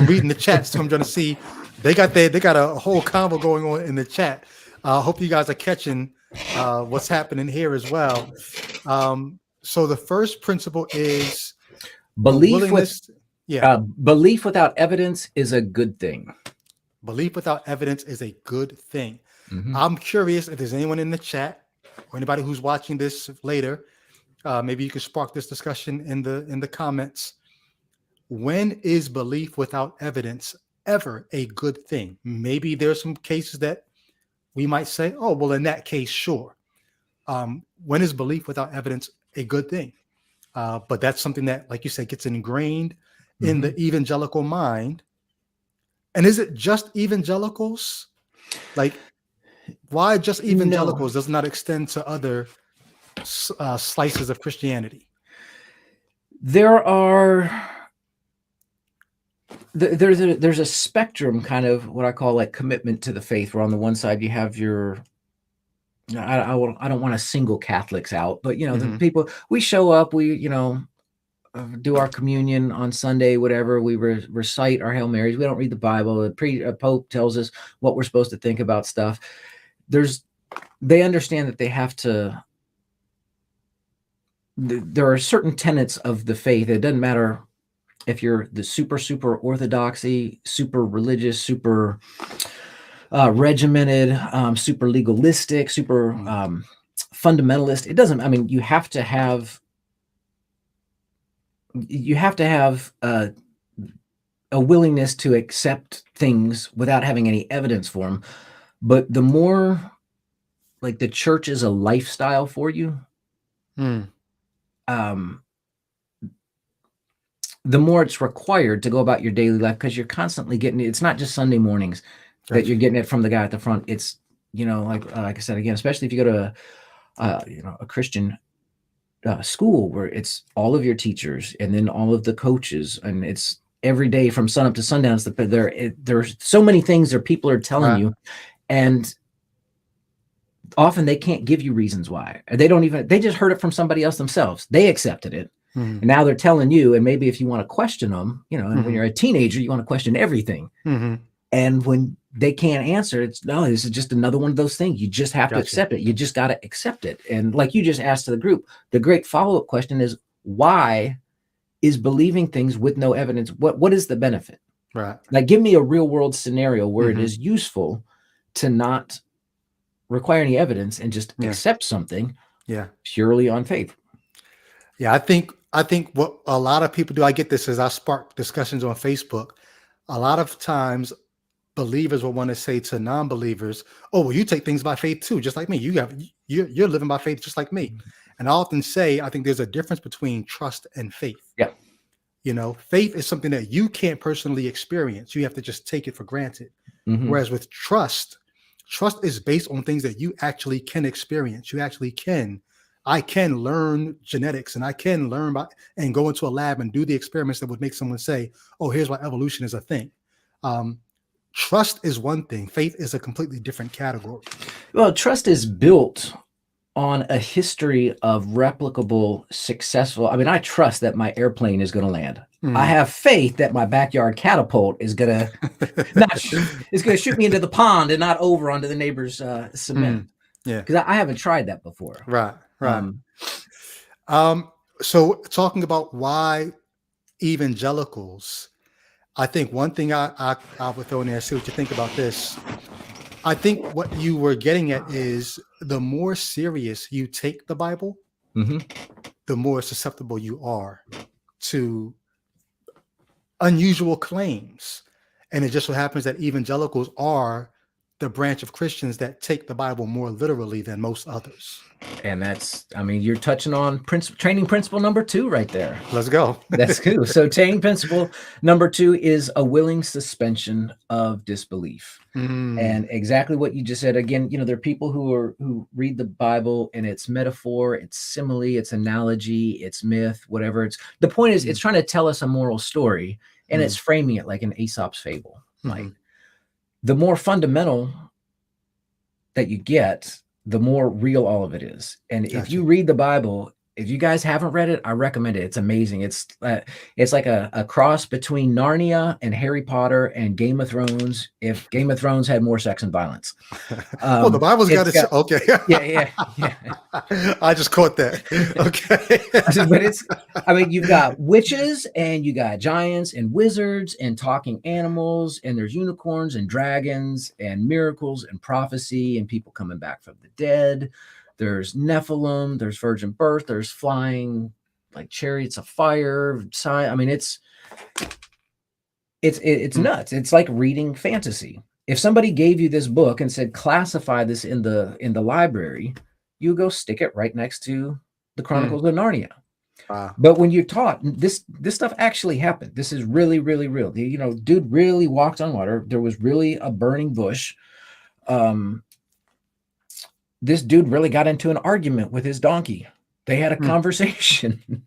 reading the chat, so I'm trying to see. They got a whole convo going on in the chat. I hope you guys are catching what's happening here as well. So the first principle is belief without evidence is a good thing. Belief without evidence is a good thing. I'm curious if there's anyone in the chat or anybody who's watching this later. Maybe you can spark this discussion in the comments. When is belief without evidence ever a good thing? Maybe there's some cases that we might say, oh, well, in that case, sure. When is belief without evidence a good thing? But that's something that, like you said, gets ingrained in the evangelical mind. And is it just evangelicals? Like, why just evangelicals does not extend to other slices of Christianity? There's a spectrum, kind of what I call like commitment to the faith, where on the one side you have your, I don't want to single Catholics out, but the people, we show up, we do our communion on Sunday, whatever, we recite our Hail Marys, we don't read the Bible, the Pope tells us what we're supposed to think about stuff. They understand that they have to, there are certain tenets of the faith. It doesn't matter if you're the super orthodoxy, super religious, super regimented, super legalistic, super fundamentalist. It doesn't, I mean, you have to have a willingness to accept things without having any evidence for them. But the more like the church is a lifestyle for you, the more it's required to go about your daily life, because you're constantly getting it. It's not just Sunday mornings that you're getting it from the guy at the front. It's, like I said, again, especially if you go to a Christian school where it's all of your teachers and then all of the coaches, and it's every day from sun up to sundown. There's so many things that people are telling you, and often they can't give you reasons why. They just heard it from somebody else themselves. They accepted it. And now they're telling you, and maybe if you want to question them, and when you're a teenager, you want to question everything. And when they can't answer, this is just another one of those things. You just have to accept it. You just got to accept it. And like you just asked to the group, the great follow-up question is, why is believing things with no evidence? What is the benefit? Right. Like, give me a real world scenario where it is useful to not require any evidence and just accept something purely on faith. Yeah, I think what a lot of people do, I get this as I spark discussions on Facebook. A lot of times believers will want to say to non-believers, oh, well, you take things by faith too, just like me. You're living by faith just like me. And I often say, I think there's a difference between trust and faith. Yeah. Faith is something that you can't personally experience. You have to just take it for granted. Whereas with trust, Trust is based on things that you actually can experience. I can learn genetics, and I can learn about and go into a lab and do the experiments that would make someone say, oh, here's why evolution is a thing. Trust is one thing. Faith is a completely different category. Well, trust is built on a history of replicable, successful. I mean, I trust that my airplane is going to land. I have faith that my backyard catapult is going to shoot me into the pond and not over onto the neighbor's cement. Yeah, because I haven't tried that before. Right. So talking about why evangelicals, I think one thing I would throw in there, see what you think about this. I think what you were getting at is the more serious you take the Bible, the more susceptible you are to unusual claims. And it just so happens that evangelicals are the branch of Christians that take the Bible more literally than most others. And that's, I mean, you're touching on training principle number 2 right there. Let's go. That's cool. So training principle number 2 is a willing suspension of disbelief. And exactly what you just said. Again, there are people who read the Bible and it's metaphor, it's simile, it's analogy, it's myth, whatever. The point is, it's trying to tell us a moral story, and it's framing it like an Aesop's fable. Like, the more fundamental that you get, the more real all of it is. And if you read the Bible, if you guys haven't read it, I recommend it. It's amazing. It's like a cross between Narnia and Harry Potter and Game of Thrones, if Game of Thrones had more sex and violence. Well, the Bible's got it. Okay. Yeah. I just caught that. Okay. But you've got witches and you got giants and wizards and talking animals, and there's unicorns and dragons and miracles and prophecy and people coming back from the dead. There's Nephilim, there's virgin birth, there's flying like chariots of fire. I mean, it's nuts. It's like reading fantasy. If somebody gave you this book and said, classify this in the library, you go stick it right next to the Chronicles of Narnia. But when you're taught this stuff actually happened. This is really, really real. Dude really walked on water. There was really a burning bush. This dude really got into an argument with his donkey. They had a conversation.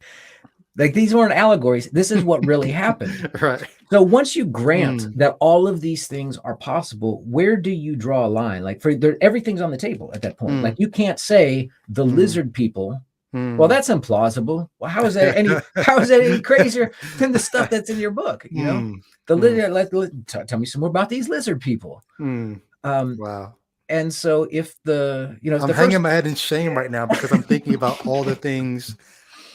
Like, these weren't allegories. This is what really happened. Right. So once you grant that all of these things are possible, where do you draw a line? Like, everything's on the table at that point. Like, you can't say the lizard people. Well, that's implausible. Well, how is that any crazier than the stuff that's in your book? The lizard. Tell me some more about these lizard people. Wow. And so if I'm hanging my head in shame right now because I'm thinking about all the things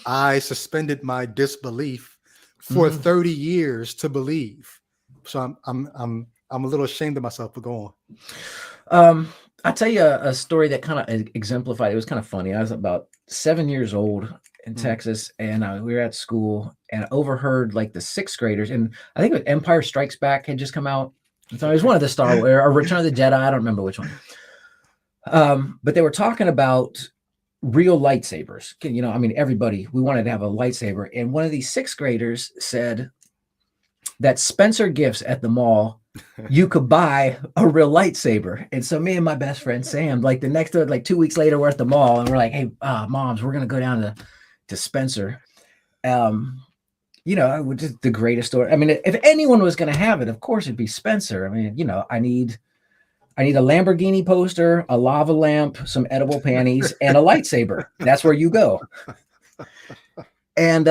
I suspended my disbelief for 30 years to believe. So I'm a little ashamed of myself for going. I'll tell you a story that kind of exemplified. It was kind of funny. I was about 7 years old in Texas, and we were at school and overheard like the 6th graders. And I think it was Empire Strikes Back had just come out. So it was one of the Star Wars or Return of the Jedi. I don't remember which one. But they were talking about real lightsabers. Everybody, we wanted to have a lightsaber. And one of these 6th graders said that Spencer Gifts at the mall, you could buy a real lightsaber. And so me and my best friend, Sam, like 2 weeks later, we're at the mall and we're like, hey, moms, we're going to go down to Spencer. Which is the greatest store. I mean, if anyone was going to have it, of course it'd be Spencer. I mean, I need a Lamborghini poster, a lava lamp, some edible panties, and a lightsaber. That's where you go. And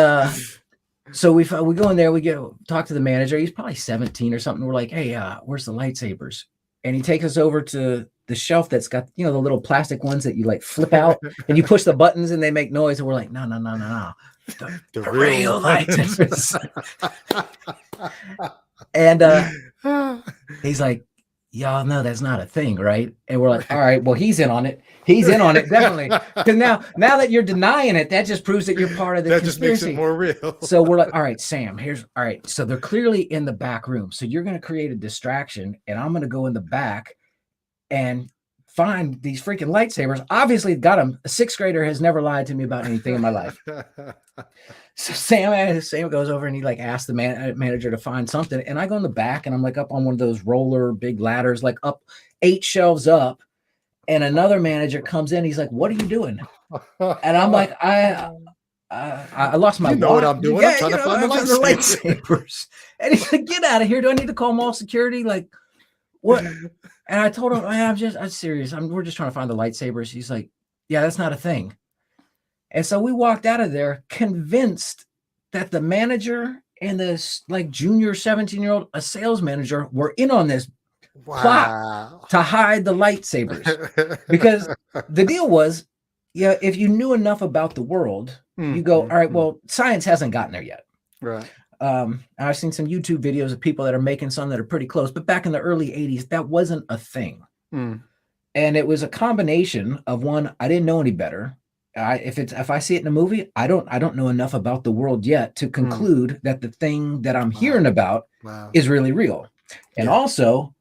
so we go in there, we talk to the manager. He's probably 17 or something. We're like, hey, where's the lightsabers? And he takes us over to the shelf that's got, the little plastic ones that you like flip out and you push the buttons and they make noise. And we're like, no. The real lightsabers. And he's like, y'all know that's not a thing, right? And we're like, all right, well, he's in on it. Definitely. Because now that you're denying it, that just proves that you're part of the conspiracy. That just makes it more real. So we're like, all right, Sam, all right. So they're clearly in the back room. So you're going to create a distraction and I'm going to go in the back and find these freaking lightsabers. Obviously got them. A sixth grader has never lied to me about anything in my life. So Sam goes over and he like asks the manager to find something. And I go in the back and I'm like up on one of those roller big ladders, like up 8 shelves up. And another manager comes in. He's like, "What are you doing?" And I'm like, I lost my. You know what I'm doing? Yeah, I'm trying to find the lightsabers. And he's like, "Get out of here! Do I need to call mall security? Like, what?" And I told him, "I'm serious. We're just trying to find the lightsabers." He's like, "Yeah, that's not a thing." And so we walked out of there convinced that the manager and this like junior 17-year-old, a sales manager, were in on this plot to hide the lightsabers. Because the deal was, yeah, if you knew enough about the world, you go, all right, well, science hasn't gotten there yet. Right. I've seen some YouTube videos of people that are making some that are pretty close, but back in the early 80s, that wasn't a thing. And it was a combination of one, I didn't know any better. If I see it in a movie, I don't know enough about the world yet to conclude that the thing that I'm hearing about is really real. And also,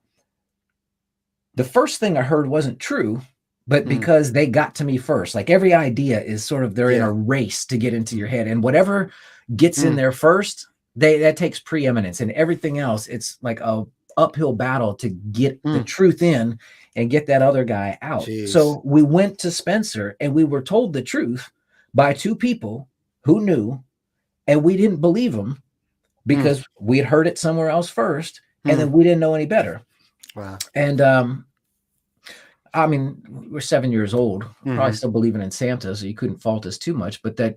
the first thing I heard wasn't true, but because they got to me first. Like every idea is sort of, they're in a race to get into your head, and whatever gets in there first, that takes preeminence, and everything else, it's like a uphill battle to get the truth in and get that other guy out. Jeez. So we went to Spencer and we were told the truth by 2 people who knew, and we didn't believe them because we had heard it somewhere else first, and then we didn't know any better. Wow. And I mean, we're 7 years old, probably still believing in Santa, so you couldn't fault us too much. But that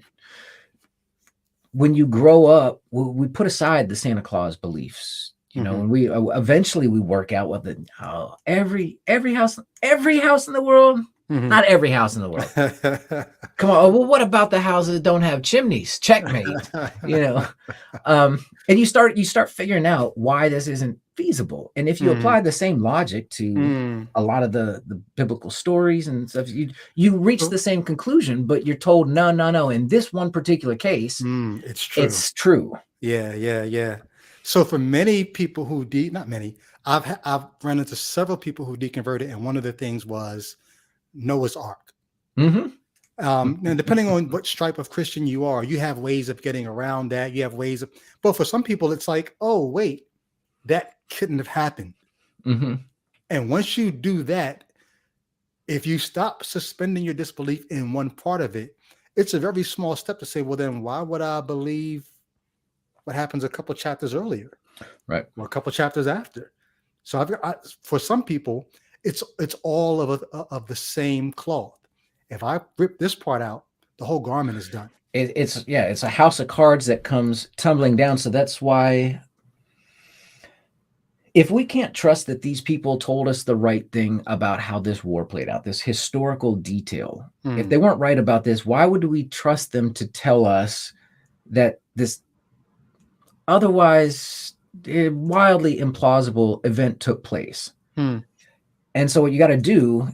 when you grow up, we put aside the Santa Claus beliefs. You know, and we eventually work out with it. Oh, every house in the world, not every house in the world. Come on. Well, what about the houses that don't have chimneys? Checkmate. You know, and you start figuring out why this isn't feasible. And if you apply the same logic to a lot of the biblical stories and stuff, you reach the same conclusion, but you're told no. In this one particular case, it's true. It's true. Yeah. So for many people who not many, I've run into several people who deconverted, and one of the things was Noah's Ark. And depending on what stripe of Christian you are, you have ways of getting around that. You have ways of, but for some people, it's like, oh wait, that couldn't have happened. And once you do that, if you stop suspending your disbelief in one part of it, it's a very small step to say, well, then why would I believe what happens a couple chapters earlier, right, or a couple chapters after? So for some people, it's all of the same cloth. If I rip this part out, the whole garment is done. It's a house of cards that comes tumbling down. So that's why, if we can't trust that these people told us the right thing about how this war played out, this historical detail, if they weren't right about this, why would we trust them to tell us that this otherwise wildly implausible event took place? And so what you got to do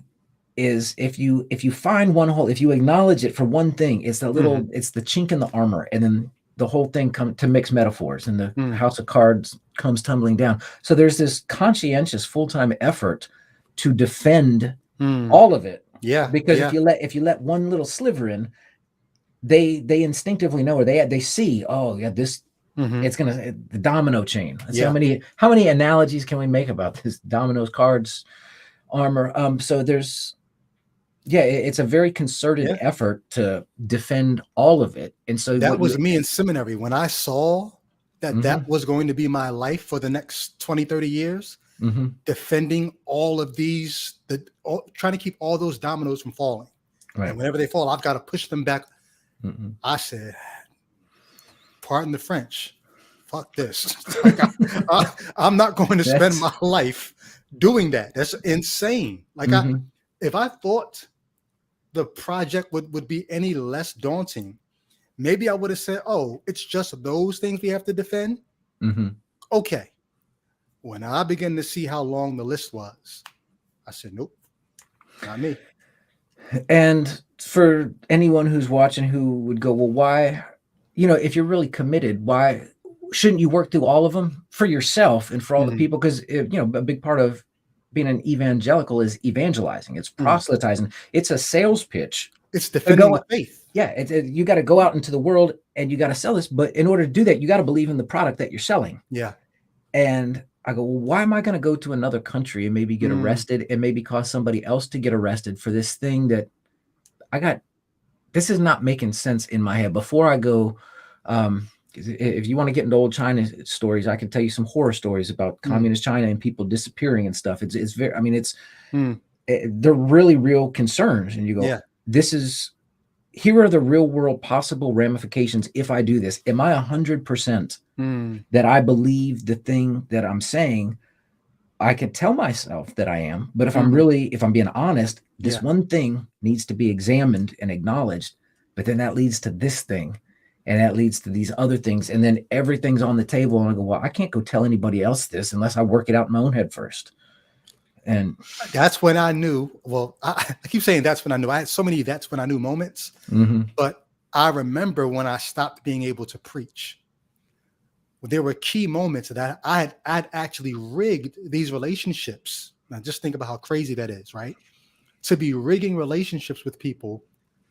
is, if you find one hole, if you acknowledge it for one thing, it's the little, it's the chink in the armor, and then the whole thing come to mix metaphors, and the house of cards comes tumbling down. So there's this conscientious full-time effort to defend all of it. Yeah. Because if you let one little sliver in, they instinctively know, or they see, oh yeah, this, it's the domino chain. So how many analogies can we make about this dominoes, cards, armor? So there's, it's a very concerted effort to defend all of it. And so that was me in seminary. When I saw that was going to be my life for the next 20, 30 years, defending all of these, trying to keep all those dominoes from falling. Right. And whenever they fall, I've got to push them back. I said, pardon the French, fuck this. Like I'm not going to spend my life doing that. That's insane. Like if I thought the project would be any less daunting, maybe I would have said, oh, it's just those things we have to defend. Okay. When I began to see how long the list was, I said, nope, not me. And for anyone who's watching who would go, well, why, if you're really committed, why shouldn't you work through all of them for yourself and for all the people? Because, a big part of being an evangelical is evangelizing. It's proselytizing. It's a sales pitch. It's defending the faith. Yeah, you got to go out into the world and you got to sell this. But in order to do that, you got to believe in the product that you're selling. Yeah. And I go, well, why am I going to go to another country and maybe get arrested and maybe cause somebody else to get arrested for this thing that this is not making sense in my head. Before I go, if you want to get into old China stories, I can tell you some horror stories about communist China and people disappearing and stuff. It's very, I mean, they're really real concerns. And you go, here are the real world possible ramifications if I do this. Am I 100% that I believe the thing that I'm saying? I could tell myself that I am, but if I'm being honest, this one thing needs to be examined and acknowledged, but then that leads to this thing and that leads to these other things. And then everything's on the table and I go, well, I can't go tell anybody else this unless I work it out in my own head first. And that's when I knew, well, I keep saying that's when I knew. I had so many that's when I knew moments, but I remember when I stopped being able to preach. There were key moments that I'd actually rigged these relationships. Now just think about how crazy that is, right? To be rigging relationships with people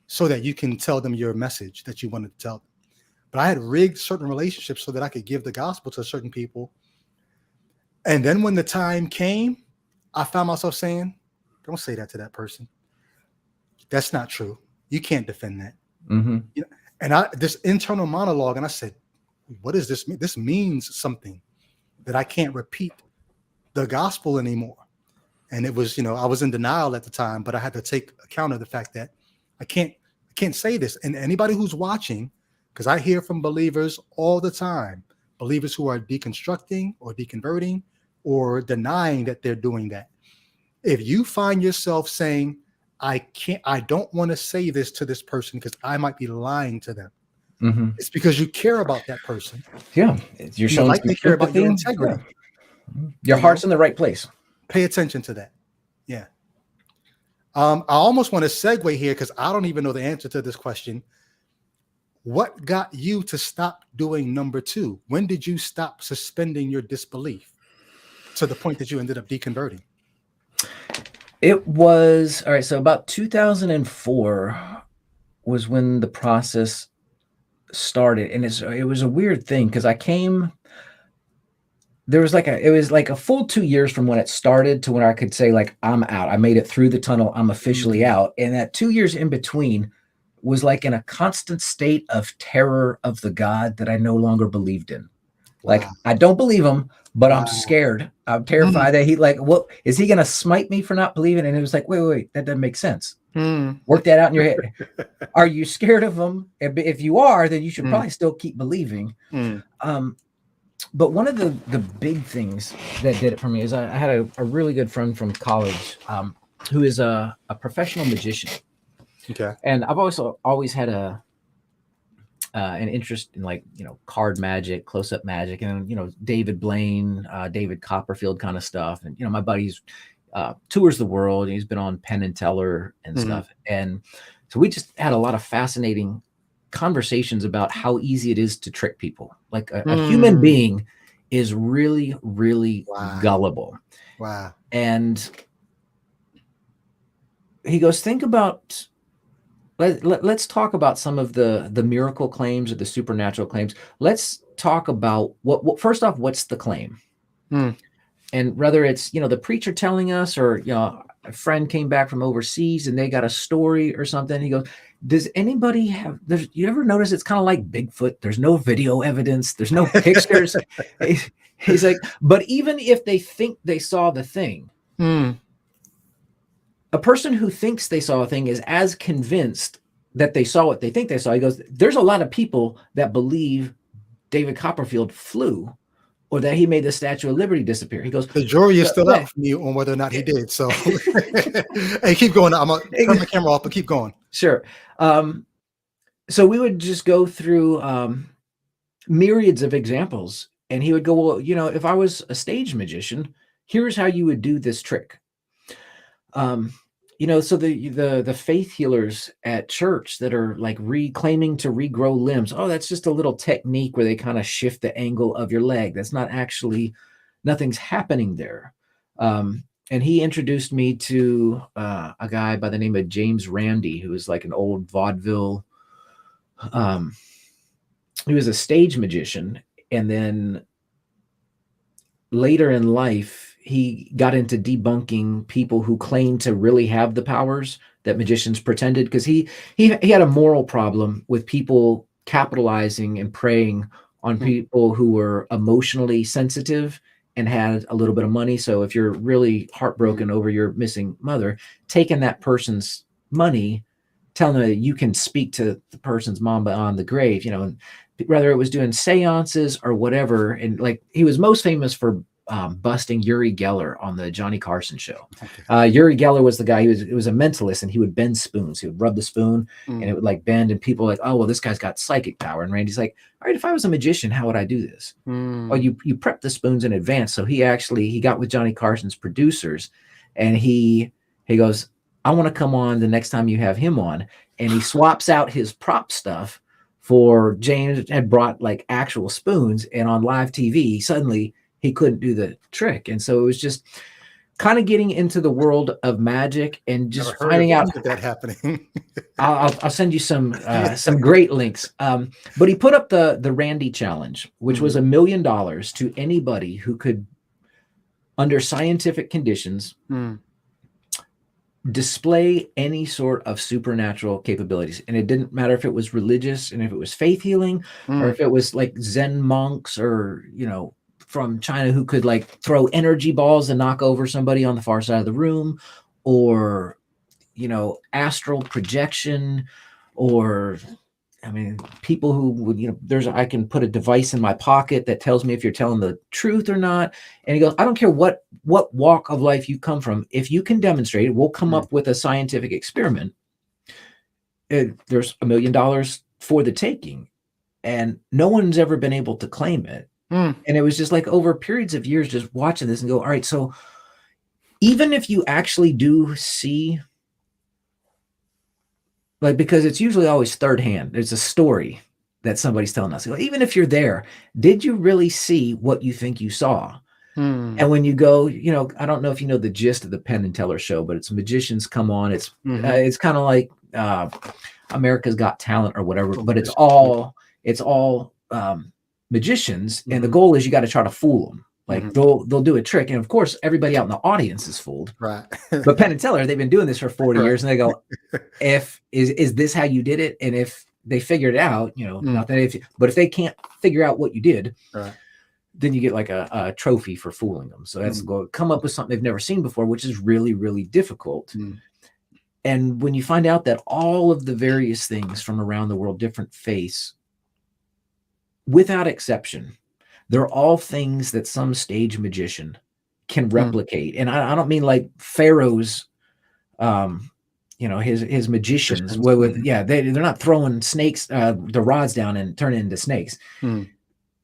so that you can tell them your message that you wanted to tell them. But I had rigged certain relationships so that I could give the gospel to certain people. And then when the time came, I found myself saying, don't say that to that person. That's not true. You can't defend that. You know, and this internal monologue, and I said, what does this mean? This means something that I can't repeat the gospel anymore. And it was, I was in denial at the time, but I had to take account of the fact that I can't say this. And anybody who's watching, because I hear from believers all the time, believers who are deconstructing or deconverting or denying that they're doing that. If you find yourself saying, I don't want to say this to this person because I might be lying to them. It's because you care about that person. Yeah. You're showing they care about your integrity. Yeah. Your heart's in the right place. Pay attention to that. Yeah. I almost want to segue here because I don't even know the answer to this question. What got you to stop doing number 2? When did you stop suspending your disbelief to the point that you ended up deconverting? It was, all right, so about 2004 was when the process started. And it was a weird thing because it was like a full 2 years from when it started to when I could say, like, I'm out. I made it through the tunnel. I'm officially out. And that 2 years in between was like in a constant state of terror of the God that I no longer believed in. Like, I don't believe him, but I'm scared. I'm terrified that what is he going to smite me for not believing? And it was like, wait, that doesn't make sense. Work that out in your head. Are you scared of him? If you are, then you should probably still keep believing. But one of the big things that did it for me is I had a really good friend from college who is a professional magician. Okay. And I've also always had an interest in card magic, close-up magic, and David Blaine, David Copperfield kind of stuff. And my buddy's tours the world. And he's been on Penn and Teller and stuff. And so we just had a lot of fascinating conversations about how easy it is to trick people. Like a human being is really, really gullible. Wow. And he goes, think about. Let's talk about some of the miracle claims or the supernatural claims. Let's talk about what first off, what's the claim? And whether it's, the preacher telling us or, a friend came back from overseas and they got a story or something. He goes, does anybody you ever notice it's kind of like Bigfoot? There's no video evidence. There's no pictures. He's like, but even if they think they saw the thing, a person who thinks they saw a thing is as convinced that they saw what they think they saw. He goes, there's a lot of people that believe David Copperfield flew or that he made the Statue of Liberty disappear. He goes, the jury is still out for me on whether or not he did. So hey, keep going. I'm going to turn my camera off, but keep going. Sure. So we would just go through myriads of examples and he would go, well, if I was a stage magician, here's how you would do this trick. So the faith healers at church that are like claiming to regrow limbs. Oh, that's just a little technique where they kind of shift the angle of your leg. That's not actually, nothing's happening there. and he introduced me to a guy by the name of James Randi, who was like an old vaudeville. He was a stage magician, and then later in life, he got into debunking people who claimed to really have the powers that magicians pretended, because he had a moral problem with people capitalizing and preying on people who were emotionally sensitive and had a little bit of money. So if you're really heartbroken over your missing mother, taking that person's money, telling them that you can speak to the person's mom beyond the grave, you know, and whether it was doing seances or whatever. And like, he was most famous for busting Uri Geller on the Johnny Carson show. Uri Geller was the guy, it was a mentalist, and he would bend spoons. He would rub the spoon and it would like bend, and people were like, oh, well, this guy's got psychic power. And Randy's like, all right, if I was a magician, how would I do this? Well, you prep the spoons in advance. So he got with Johnny Carson's producers, and he goes, I want to come on the next time you have him on. And he swaps out his prop stuff for James had brought like actual spoons, and on live TV, suddenly he couldn't do the trick. And so it was just kind of getting into the world of magic and just finding out that happening. I'll send you some great links. But he put up the Randy challenge, which was $1 million to anybody who could, under scientific conditions, display any sort of supernatural capabilities. And it didn't matter if it was religious, and if it was faith healing, or if it was like Zen monks, or, you know, from China who could like throw energy balls and knock over somebody on the far side of the room, or, you know, astral projection, or, I mean, people who would, you know, I can put a device in my pocket that tells me if you're telling the truth or not. And he goes, I don't care what walk of life you come from. If you can demonstrate it, we'll come up with a scientific experiment. There's $1 million for the taking, and no one's ever been able to claim it. And it was just like over periods of years, just watching this and go, all right, so even if you actually do see, like, because it's usually always third hand, there's a story that somebody's telling us. Even if you're there, did you really see what you think you saw? And when you go, you know, I don't know if you know the gist of the Penn and Teller show, but it's magicians come on. It's kind of like America's Got Talent or whatever, but it's all magicians, and the goal is you got to try to fool them. Like they'll do a trick, and of course everybody out in the audience is fooled. Right. But Penn and Teller, they've been doing this for 40 years, and they go, is this how you did it? And if they figured it out, you know, not that but if they can't figure out what you did, then you get like a trophy for fooling them. So that's go come up with something they've never seen before, which is really, really difficult. And when you find out that all of the various things from around the world, different faiths, without exception, they're all things that some stage magician can replicate. And I don't mean like Pharaoh's, you know, his magicians. They're not throwing snakes, the rods down and turning into snakes.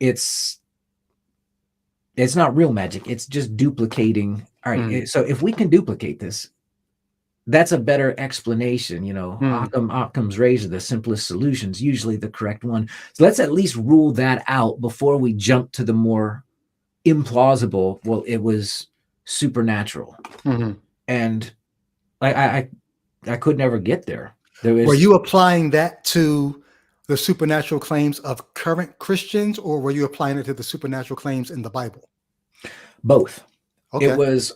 It's not real magic. It's just duplicating. All right. So if we can duplicate this, that's a better explanation. You know, Occam's razor, the simplest solutions, usually the correct one. So let's at least rule that out before we jump to the more implausible. Well, it was supernatural. And I could never get there. Were you applying that to the supernatural claims of current Christians, or were you applying it to the supernatural claims in the Bible? Both. Okay. It was,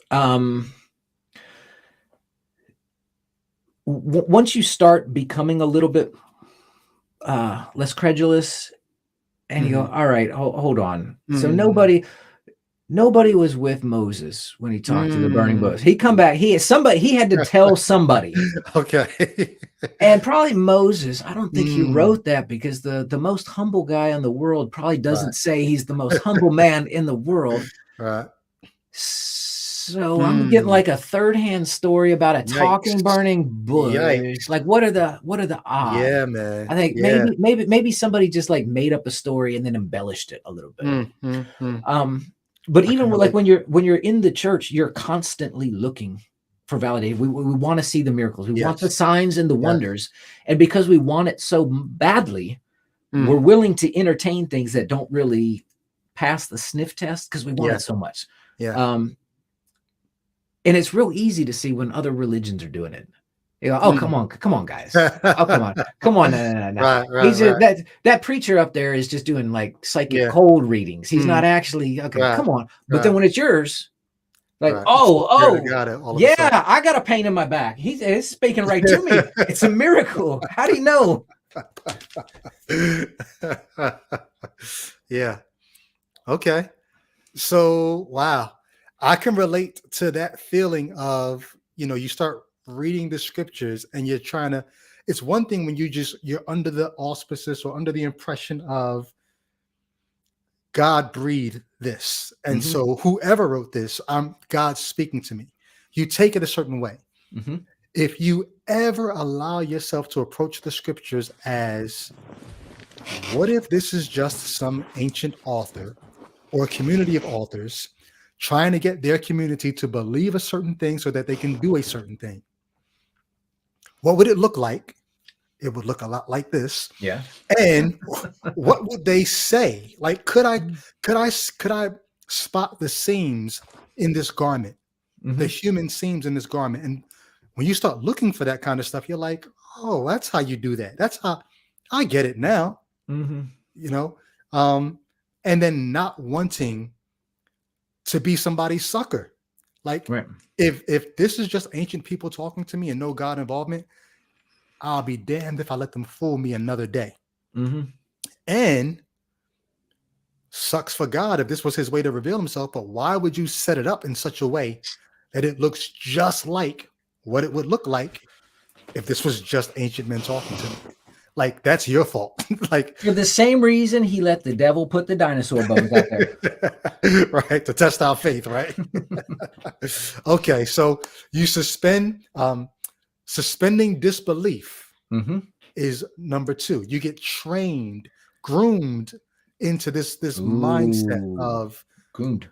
once you start becoming a little bit less credulous, and you go, all right, hold on. So nobody was with Moses when he talked to the burning bush. He come back. He had to tell somebody. Okay. And probably Moses, I don't think he wrote that, because the most humble guy in the world probably doesn't say he's the most humble man in the world. Right. So I'm getting like a third-hand story about a talking burning bush. Yikes. Like, what are the odds? Yeah, man. I think maybe somebody just like made up a story and then embellished it a little bit. But even like when you're in the church, you're constantly looking for validation. We want to see the miracles. We want the signs and the wonders. And because we want it so badly, we're willing to entertain things that don't really pass the sniff test because we want it so much. And it's real easy to see when other religions are doing it. You know, oh, come on, guys. Oh, come on. No. Right, He's right. that preacher up there is just doing like psychic cold readings. He's not actually okay. Right, come on. But right, then when it's yours, like, right. It's the Spirit of oh, God all of a sudden. yeah, I got a pain in my back. He's speaking right to me. It's a miracle. How do you know? Yeah. Okay. So, wow. I can relate to that feeling of, you start reading the scriptures and you're trying to, it's one thing when you're under the auspices or under the impression of God breathed this. And so whoever wrote this, God's speaking to me. You take it a certain way. If you ever allow yourself to approach the scriptures as, what if this is just some ancient author or a community of authors trying to get their community to believe a certain thing so that they can do a certain thing? What would it look like? It would look a lot like this. Yeah. And what would they say? Like, could I spot the seams in this garment, the human seams in this garment? And when you start looking for that kind of stuff, you're like, oh, that's how you do that. That's how I get it now. And then not wanting to be somebody's sucker. Like, if this is just ancient people talking to me and no God involvement, I'll be damned if I let them fool me another day. And sucks for God if this was his way to reveal himself, but why would you set it up in such a way that it looks just like what it would look like if this was just ancient men talking to me? Like, that's your fault. Like, for the same reason he let the devil put the dinosaur bones out there. Right, to test our faith, right? Okay, so you suspending disbelief is number 2. You get trained, groomed into this mindset of groomed.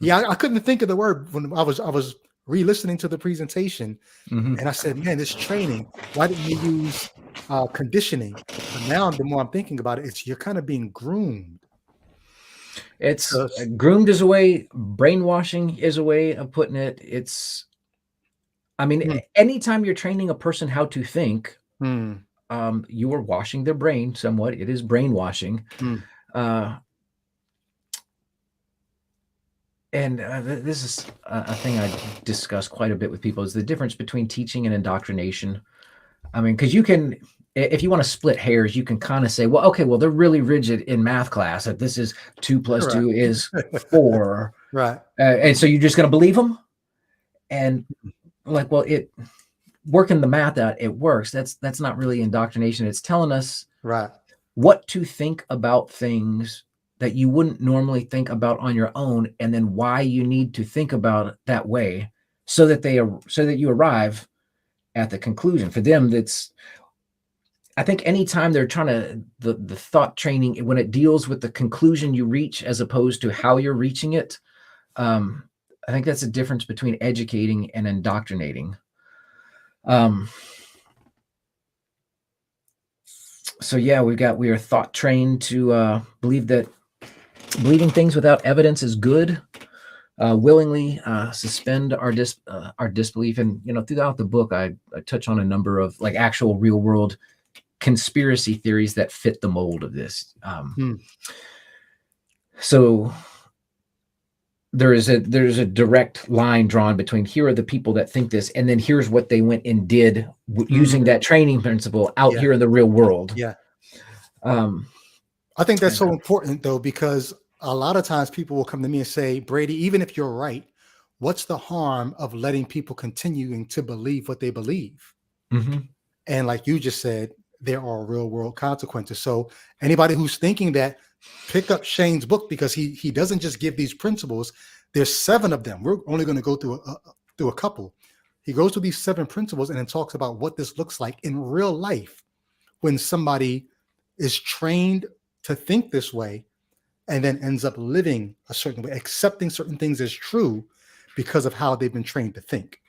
Yeah, I couldn't think of the word when I was re-listening to the presentation, and I said, man, this training, why didn't you use conditioning? But now the more I'm thinking about it, you're kind of being groomed. It's groomed is a way, brainwashing is a way of putting it. It's, I mean, anytime you're training a person how to think, you are washing their brain somewhat. It is brainwashing. And this is a thing I discuss quite a bit with people, is the difference between teaching and indoctrination. I mean, because you can, if you want to split hairs, you can kind of say, well, okay, well, they're really rigid in math class that this is 2 + 2 is 4. Right. And so you're just going to believe them? And like, well, working the math out, it works. That's not really indoctrination. It's telling us what to think about things that you wouldn't normally think about on your own, and then why you need to think about it that way so that you arrive at the conclusion. For them, I think anytime they're trying to, the thought training, when it deals with the conclusion you reach as opposed to how you're reaching it, I think that's a difference between educating and indoctrinating. So yeah, we are thought trained to believe that believing things without evidence is good. Willingly suspend our disbelief. And throughout the book, I touch on a number of like actual real world conspiracy theories that fit the mold of this. So there's a direct line drawn between, here are the people that think this, and then here's what they went and did using that training principle out here in the real world. I think that's so important, though, because a lot of times people will come to me and say, Brady, even if you're right, what's the harm of letting people continuing to believe what they believe? And like you just said, there are real world consequences. So anybody who's thinking that, pick up Shane's book, because he doesn't just give these principles. There's 7 of them. We're only going to go through a couple. He goes through these 7 principles and then talks about what this looks like in real life when somebody is trained to think this way and then ends up living a certain way, accepting certain things as true because of how they've been trained to think.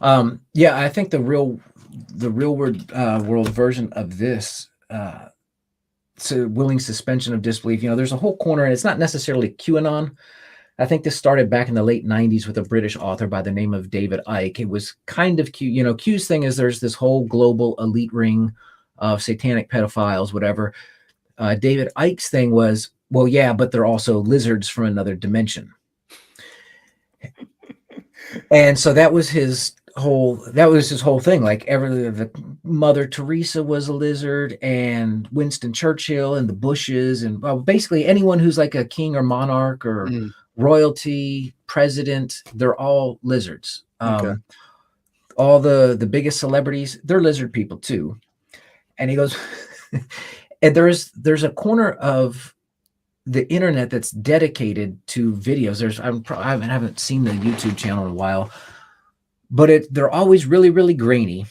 Yeah, I think the real world version of this, so willing suspension of disbelief, there's a whole corner, and it's not necessarily QAnon, I think this started back in the late 90s with a British author by the name of David Icke. It was kind of Q. Q's thing is there's this whole global elite ring of satanic pedophiles, whatever. David Icke's thing was, well, yeah, but they're also lizards from another dimension. And so that was his whole thing. Like the Mother Teresa was a lizard, and Winston Churchill and the Bushes, and basically anyone who's like a king or monarch or royalty, president, they're all lizards. Okay. All the biggest celebrities, they're lizard people too. And he goes, and there's a corner of the internet that's dedicated to videos. I haven't seen the YouTube channel in a while, but they're always really, really grainy.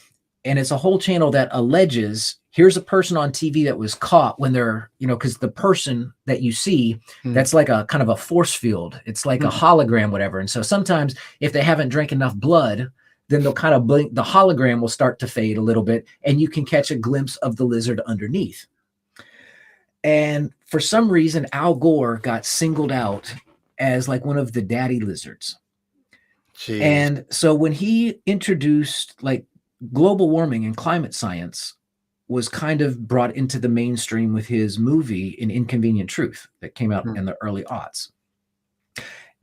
And it's a whole channel that alleges, here's a person on TV that was caught when they're, because the person that you see, that's like a kind of a force field. It's like a hologram, whatever. And so sometimes if they haven't drank enough blood, then they'll kind of blink, the hologram will start to fade a little bit, and you can catch a glimpse of the lizard underneath. And for some reason, Al Gore got singled out as like one of the daddy lizards. Jeez. And so when he introduced like global warming and climate science was kind of brought into the mainstream with his movie An Inconvenient Truth that came out in the early aughts.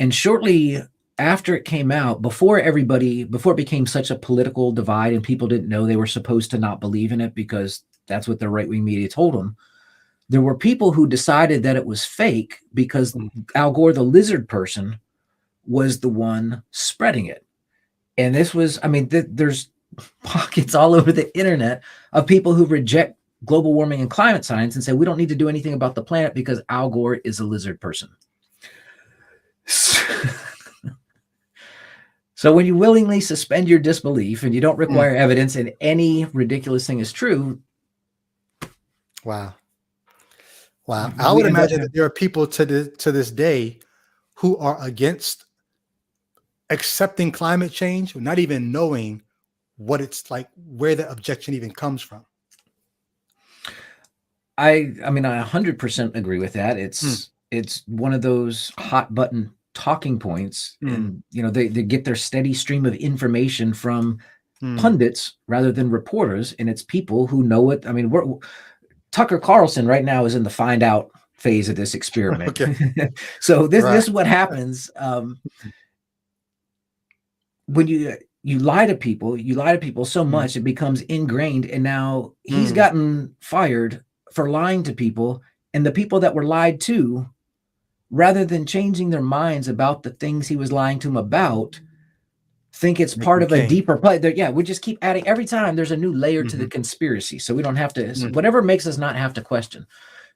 And shortly after it came out, before it became such a political divide and people didn't know they were supposed to not believe in it because that's what the right-wing media told them, there were people who decided that it was fake because Al Gore, the lizard person, was the one spreading it. And this was, there's pockets all over the internet of people who reject global warming and climate science and say, we don't need to do anything about the planet because Al Gore is a lizard person. So when you willingly suspend your disbelief and you don't require evidence and any ridiculous thing is true. Wow. I would imagine that there are people to this day who are against accepting climate change, not even knowing what it's like, where the objection even comes from. I 100% agree with that. It's one of those hot button talking points, and they get their steady stream of information from pundits rather than reporters, and it's people who know it. Tucker Carlson right now is in the find out phase of this experiment. So this is what happens when you lie to people so much it becomes ingrained, and now he's gotten fired for lying to people, and the people that were lied to, rather than changing their minds about the things he was lying to them about, think it's part of a deeper play. We just keep adding every time there's a new layer to the conspiracy, so we don't have to whatever makes us not have to question.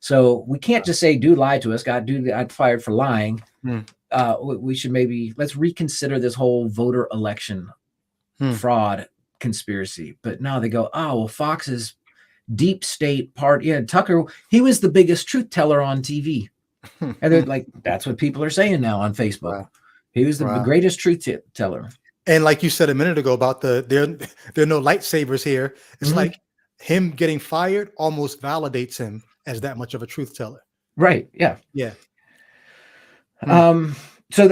So we can't just say dude lied to us, got fired for lying. We should let's reconsider this whole voter election fraud conspiracy. But now they go, oh well, Fox's deep state part. Yeah, Tucker, he was the biggest truth teller on TV. And they're like, that's what people are saying now on Facebook. He was the greatest truth teller. And like you said a minute ago about there are no lightsabers here. It's like him getting fired almost validates him as that much of a truth teller. Right. Yeah. Yeah. So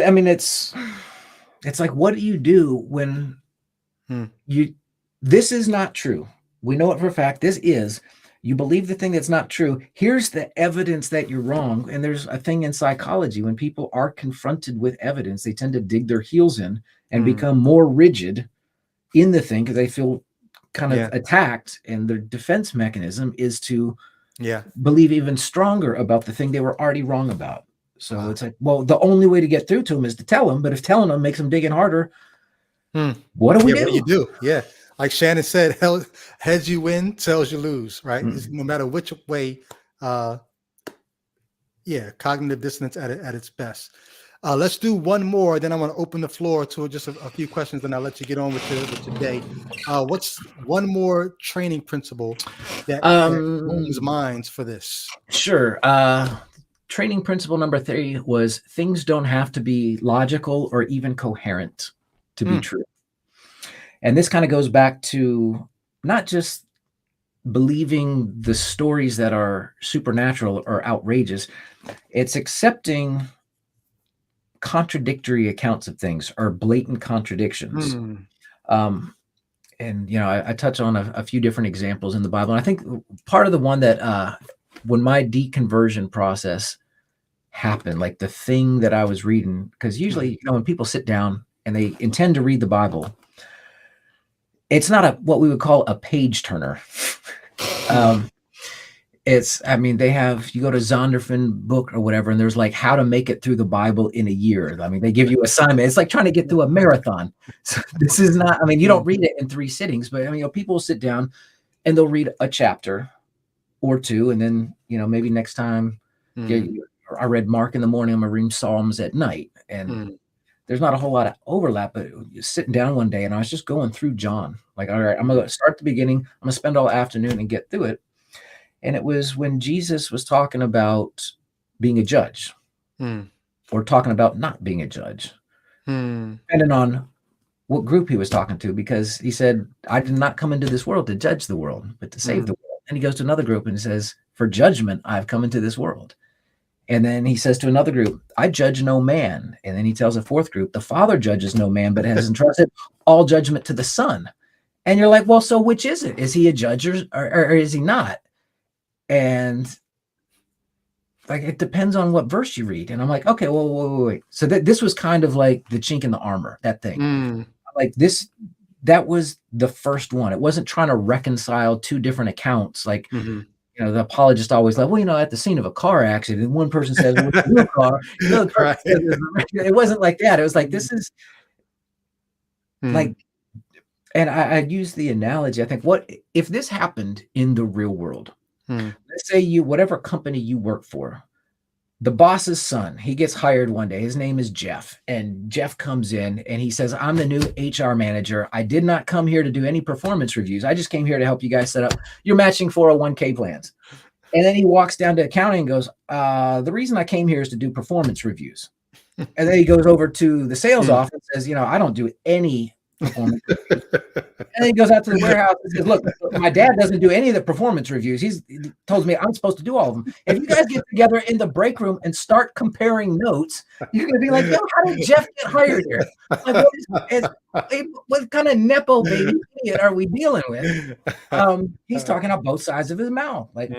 it's like, what do you do when this is not true? We know it for a fact. You believe the thing that's not true. Here's the evidence that you're wrong. And there's a thing in psychology, when people are confronted with evidence, they tend to dig their heels in and become more rigid in the thing because they feel kind of attacked. And their defense mechanism is to believe even stronger about the thing they were already wrong about. So it's like, well, the only way to get through to them is to tell them. But if telling them makes them dig in harder, what do we do? What do you do? Yeah. Like Shannon said, heads you win, tails you lose, right? No matter which way, cognitive dissonance at its best. Let's do one more, then I'm going to open the floor to just a few questions, and I'll let you get on with your day. What's one more training principle that opens minds for this? Sure. Training principle number 3 was things don't have to be logical or even coherent to be true. And this kind of goes back to not just believing the stories that are supernatural or outrageous. It's accepting contradictory accounts of things or blatant contradictions. And, I touch on a few different examples in the Bible. And I think part of the one that when my deconversion process happened, like the thing that I was reading, because usually, when people sit down and they intend to read the Bible, it's not what we would call a page turner. They have, you go to Zondervan book or whatever, and there's like how to make it through the Bible in a year. I mean, they give you assignment. It's like trying to get through a marathon. So this is not, you don't read it in 3 sittings, but people sit down and they'll read a chapter or 2. And then, maybe next time I read Mark in the morning, I'm going to read Psalms at night. And there's not a whole lot of overlap, but sitting down one day and I was just going through John, like, all right, I'm going to start the beginning. I'm going to spend all afternoon and get through it. And it was when Jesus was talking about being a judge or talking about not being a judge, depending on what group he was talking to, because he said, I did not come into this world to judge the world, but to save the world. And he goes to another group and says, for judgment, I've come into this world. And then he says to another group, I judge no man. And then he tells a fourth group, the Father judges no man, but has entrusted all judgment to the Son. And you're like, well, so which is it? Is he a judge or is he not? And like, it depends on what verse you read. And I'm like, okay, well, wait. So this was kind of like the chink in the armor, that thing. Like that was the first one. It wasn't trying to reconcile 2 different accounts. Like, the apologist always like, well, at the scene of a car accident, one person says, well, it's a real car. Another person says, it wasn't like that. It was like, this is like, and I use the analogy. I think, what if this happened in the real world? Let's say whatever company you work for, the boss's son, he gets hired one day. His name is Jeff. And Jeff comes in and he says, I'm the new HR manager. I did not come here to do any performance reviews. I just came here to help you guys set up your matching 401k plans. And then he walks down to accounting and goes, the reason I came here is to do performance reviews. And then he goes over to the sales office and says, I don't do any performance reviews. And then he goes out to the warehouse and says, look, my dad doesn't do any of the performance reviews. He told me I'm supposed to do all of them. If you guys get together in the break room and start comparing notes, you're going to be like, yo, how did Jeff get hired here? Like, what kind of Nepo baby idiot are we dealing with? He's talking out both sides of his mouth. Like,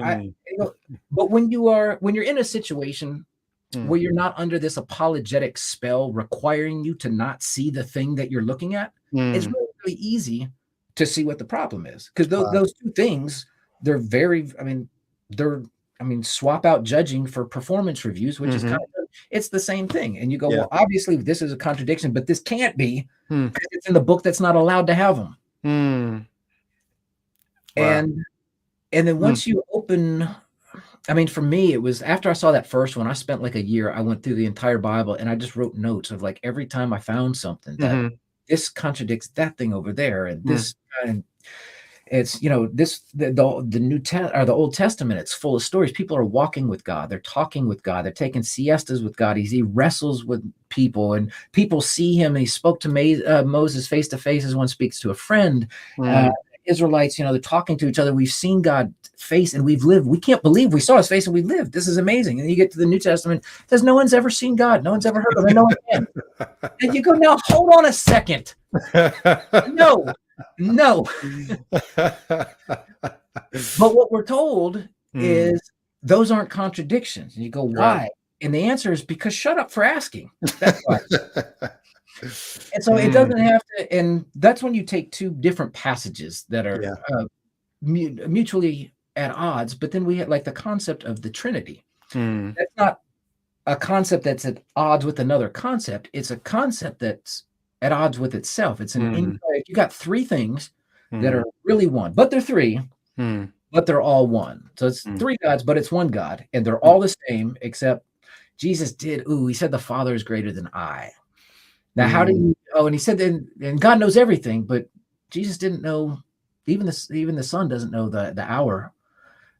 but when you're in a situation where you're not under this apologetic spell requiring you to not see the thing that you're looking at, it's really, really easy to see what the problem is. Because those 2 things, they're very, swap out judging for performance reviews, which is kind of, it's the same thing. And you go, well, obviously this is a contradiction, but this can't be because it's in the book that's not allowed to have them. And then once you open, for me, it was after I saw that first one, I spent like a year, I went through the entire Bible and I just wrote notes of like every time I found something that this contradicts that thing over there. And this, and it's, the New Testament or the Old Testament, it's full of stories. People are walking with God. They're talking with God. They're taking siestas with God. He wrestles with people and people see him. And he spoke to Moses face to face as one speaks to a friend. Israelites, they're talking to each other. We've seen God face and we've lived. We can't believe we saw his face and we lived. This is amazing. And then you get to the New Testament, it says no one's ever seen God. No one's ever heard of him. No one can. And you go, now hold on a second. No. But what we're told is those aren't contradictions. And you go, why? Right. And the answer is because shut up for asking. That's why. And so it doesn't have to, and that's when you take 2 different passages that are mutually at odds, but then we have like the concept of the Trinity. That's not a concept that's at odds with another concept. It's a concept that's at odds with itself. It's you got 3 things that are really one, but they're 3, but they're all one. So it's 3 gods, but it's one God, and they're all the same, except Jesus he said the Father is greater than I. Now, how do you? And he said, and God knows everything, but Jesus didn't know. Even the Son doesn't know the hour,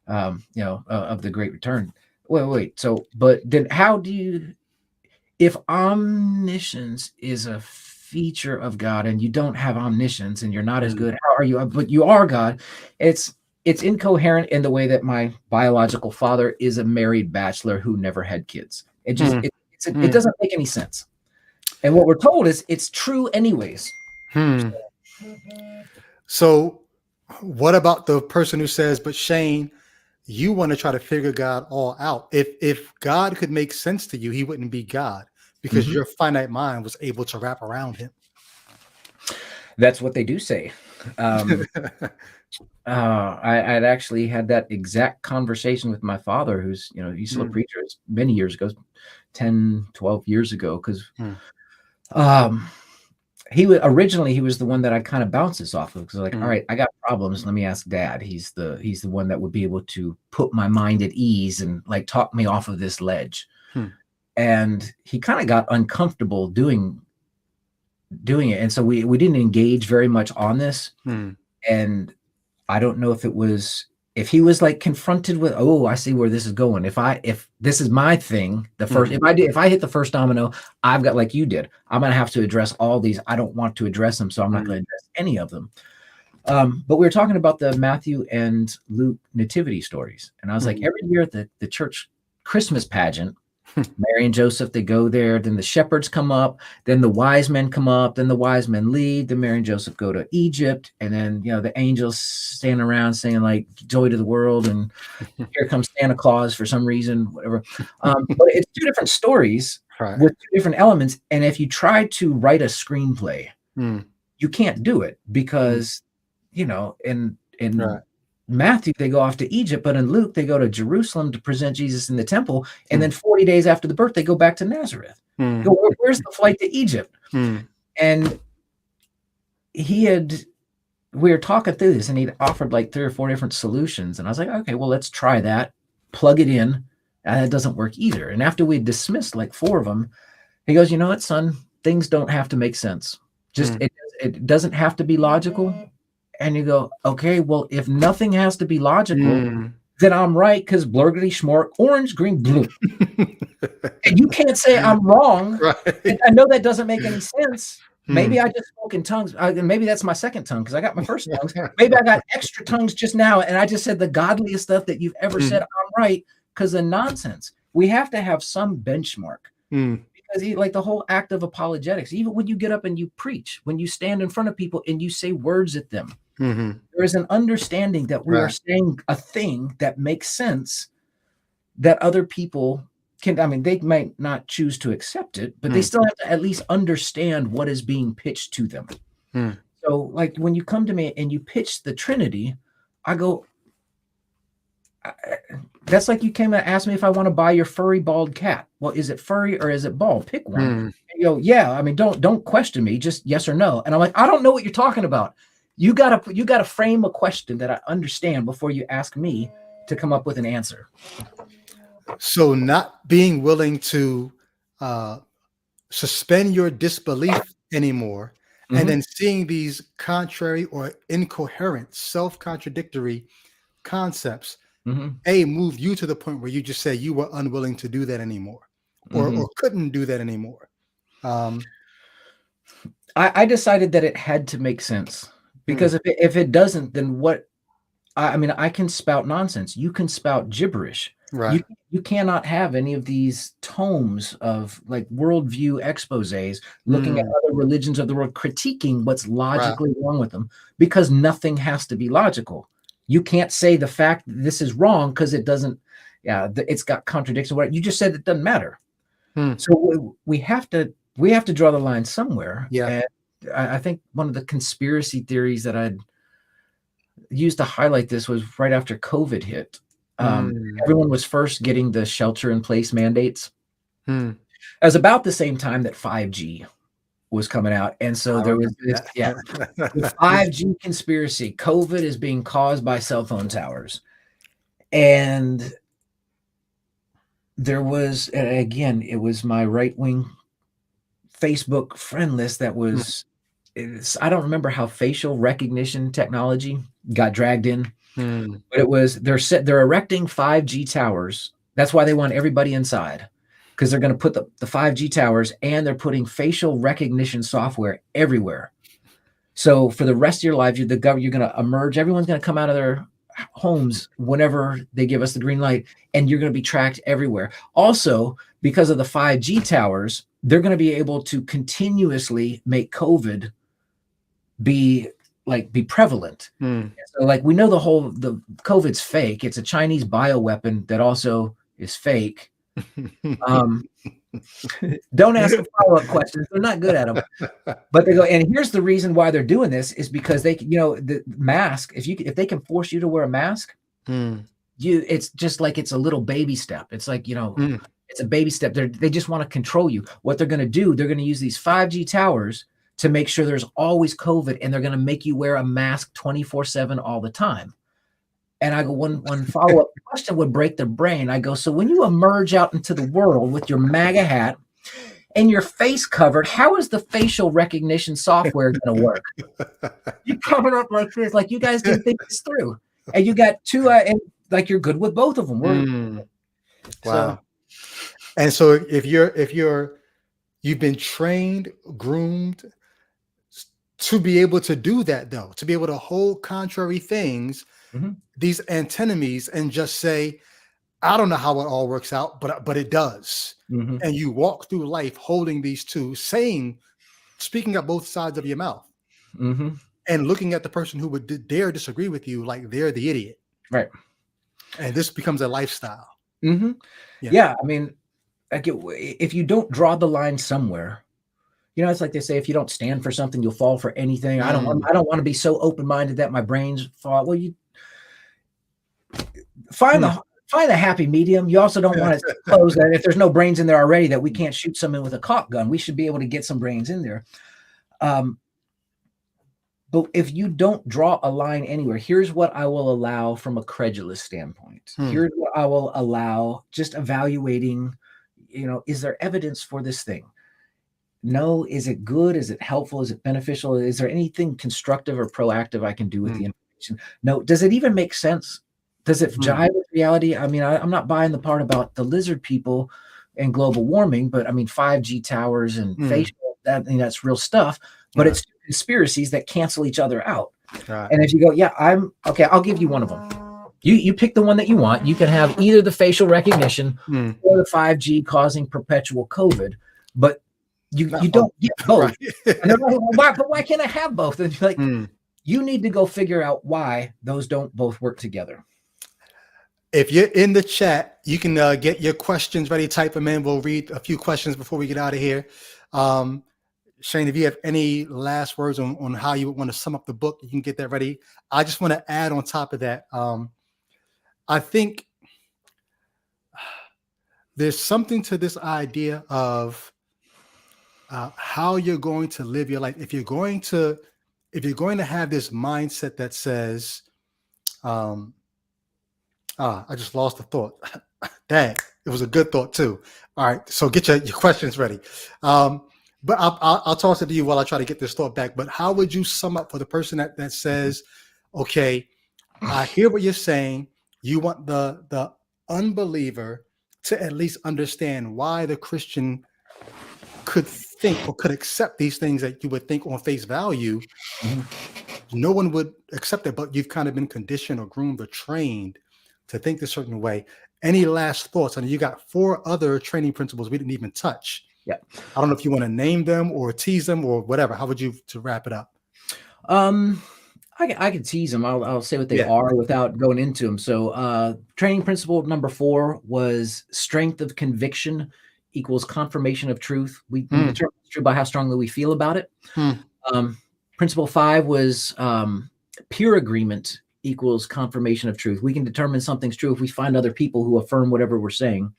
of the great return. Wait. So, but then, how do you? If omniscience is a feature of God, and you don't have omniscience, and you're not as good, how are you? But you are God. It's incoherent in the way that my biological father is a married bachelor who never had kids. It just it doesn't make any sense. And what we're told is it's true anyways. So what about the person who says, but Shane, you want to try to figure God all out. If God could make sense to you, he wouldn't be God because your finite mind was able to wrap around him. That's what they do say. I'd actually had that exact conversation with my father, who's, he's still a preacher. It's many years ago, 10, 12 years ago. Cause he was the one that I kind of bounced this off of. Cause like, all right, I got problems. Let me ask Dad. He's the one that would be able to put my mind at ease and like talk me off of this ledge. And he kind of got uncomfortable doing it. And so we didn't engage very much on this. And I don't know if he was like confronted with, oh, I see where this is going. If this is my thing, if I hit the first domino, I've got, like you did, I'm going to have to address all these. I don't want to address them. So I'm not going to address any of them. But we were talking about the Matthew and Luke nativity stories. And I was like, every year at the church Christmas pageant, Mary and Joseph, they go there, then the shepherds come up, then the wise men come up, then the wise men lead, then Mary and Joseph go to Egypt, and then the angels stand around saying like joy to the world, and here comes Santa Claus for some reason, whatever. But it's two different stories with two different elements, and if you try to write a screenplay, you can't do it because in Matthew, they go off to Egypt, but in Luke, they go to Jerusalem to present Jesus in the temple. And then 40 days after the birth, they go back to Nazareth. Where's the flight to Egypt? And we were talking through this, and he'd offered like 3 or 4 different solutions. And I was like, okay, well, let's try that, plug it in. And it doesn't work either. And after we dismissed like 4 of them, he goes, you know what, son, things don't have to make sense. Just it doesn't have to be logical. And you go, okay, well, if nothing has to be logical, then I'm right, because blurgity schmork, orange, green, blue. And you can't say I'm wrong. Right. I know that doesn't make any sense. Maybe I just spoke in tongues. Maybe that's my second tongue, because I got my first tongues. Maybe I got extra tongues just now, and I just said the godliest stuff that you've ever said. I'm right, because of nonsense. We have to have some benchmark. Because like the whole act of apologetics, even when you get up and you preach, when you stand in front of people and you say words at them, there is an understanding that we are saying a thing that makes sense, that other people can, they might not choose to accept it, but they still have to at least understand what is being pitched to them. So like when you come to me and you pitch the Trinity, I go, that's like you came and asked me if I want to buy your furry bald cat. Well, is it furry or is it bald? Pick one. And you go, yeah. Don't question me, just yes or no. And I'm like, I don't know what you're talking about. You gotta frame a question that I understand before you ask me to come up with an answer. So not being willing to suspend your disbelief anymore, and then seeing these contrary or incoherent, self-contradictory concepts, move you to the point where you just say you were unwilling to do that anymore, or couldn't do that anymore. I decided that it had to make sense, because if it doesn't, then what? I can spout nonsense. You can spout gibberish. Right. You cannot have any of these tomes of like worldview exposés looking at other religions of the world, critiquing what's logically wrong with them, because nothing has to be logical. You can't say the fact that this is wrong because it doesn't. It's got contradictions. What you just said, it doesn't matter. So we have to draw the line somewhere. Yeah. And I think one of the conspiracy theories that I'd used to highlight this was right after COVID hit. Everyone was first getting the shelter-in-place mandates. It was about the same time that 5G was coming out, and so there was this, the 5G conspiracy. COVID is being caused by cell phone towers, and there was, and again, it was my right-wing Facebook friend list that was. I don't remember how facial recognition technology got dragged in. But it was they're erecting 5G towers. That's why they want everybody inside, because they're going to put the 5G towers, and they're putting facial recognition software everywhere. So for the rest of your life, you're going to emerge. Everyone's going to come out of their homes whenever they give us the green light, and you're going to be tracked everywhere. Also, because of the 5G towers, they're going to be able to continuously make COVID be prevalent. So like we know the COVID's fake. It's a Chinese bioweapon that also is fake. Don't ask them follow-up questions. They're not good at them. But they go, and here's the reason why they're doing this is because they, the mask, if they can force you to wear a mask, it's just like it's a little baby step. It's like, it's a baby step. They just want to control you. What they're going to do, they're going to use these 5G towers to make sure there's always COVID, and they're going to make you wear a mask 24/7 all the time. And I go, one follow-up question would break their brain. I go, so when you emerge out into the world with your MAGA hat and your face covered, how is the facial recognition software going to work? You cover up like this, like you guys didn't think this through. And you got two, and like you're good with both of them. Wow. And so if you've been trained, groomed to be able to do that, though, to be able to hold contrary things, these antinomies, and just say, I don't know how it all works out, but it does. And you walk through life holding these two, speaking up both sides of your mouth, and looking at the person who would dare disagree with you like they're the idiot. Right. And this becomes a lifestyle. Yeah. I mean, if you don't draw the line somewhere, it's like they say, if you don't stand for something, you'll fall for anything. I don't want to be so open-minded that my brains fall. Well, you find the happy medium. You also don't want to close that if there's no brains in there already, that we can't shoot someone with a caulk gun. We should be able to get some brains in there. But if you don't draw a line anywhere, here's what I will allow from a credulous standpoint. Here's what I will allow, just evaluating, is there evidence for this thing? No. Is it good? Is it helpful? Is it beneficial? Is there anything constructive or proactive I can do with the information? No. Does it even make sense? Does it jive with reality? I mean, I'm not buying the part about the lizard people and global warming, but I mean, 5G towers and facial, that's real stuff, but it's conspiracies that cancel each other out. And if you go, I'm okay, I'll give you one of them. You pick the one that you want. You can have either the facial recognition or the 5G causing perpetual COVID, but you don't get both. And they're like, why can't I have both? And you're like, you need to go figure out why those don't both work together. If you're in the chat, you can get your questions ready, type them in. We'll read a few questions before we get out of here. Shane, if you have any last words on how you would want to sum up the book, you can get that ready. I just want to add on top of that. I think there's something to this idea of how you're going to live your life. If you're going to have this mindset that says, I just lost the thought. Dang, it was a good thought too. All right, so get your questions ready. But I'll toss it to you while I try to get this thought back. But how would you sum up for the person that says, okay, I hear what you're saying. You want the unbeliever to at least understand why the Christian could think or could accept these things that you would think on face value. No one would accept it, but you've kind of been conditioned or groomed or trained to think a certain way. Any last thoughts? I mean, you got 4 other training principles we didn't even touch. Yeah. I don't know if you want to name them or tease them or whatever. How would you to wrap it up? I can tease them. I'll say what they are without going into them. So training principle number 4 was strength of conviction equals confirmation of truth. We determine it's true by how strongly we feel about it. Principle 5 was peer agreement equals confirmation of truth. We can determine something's true if we find other people who affirm whatever we're saying.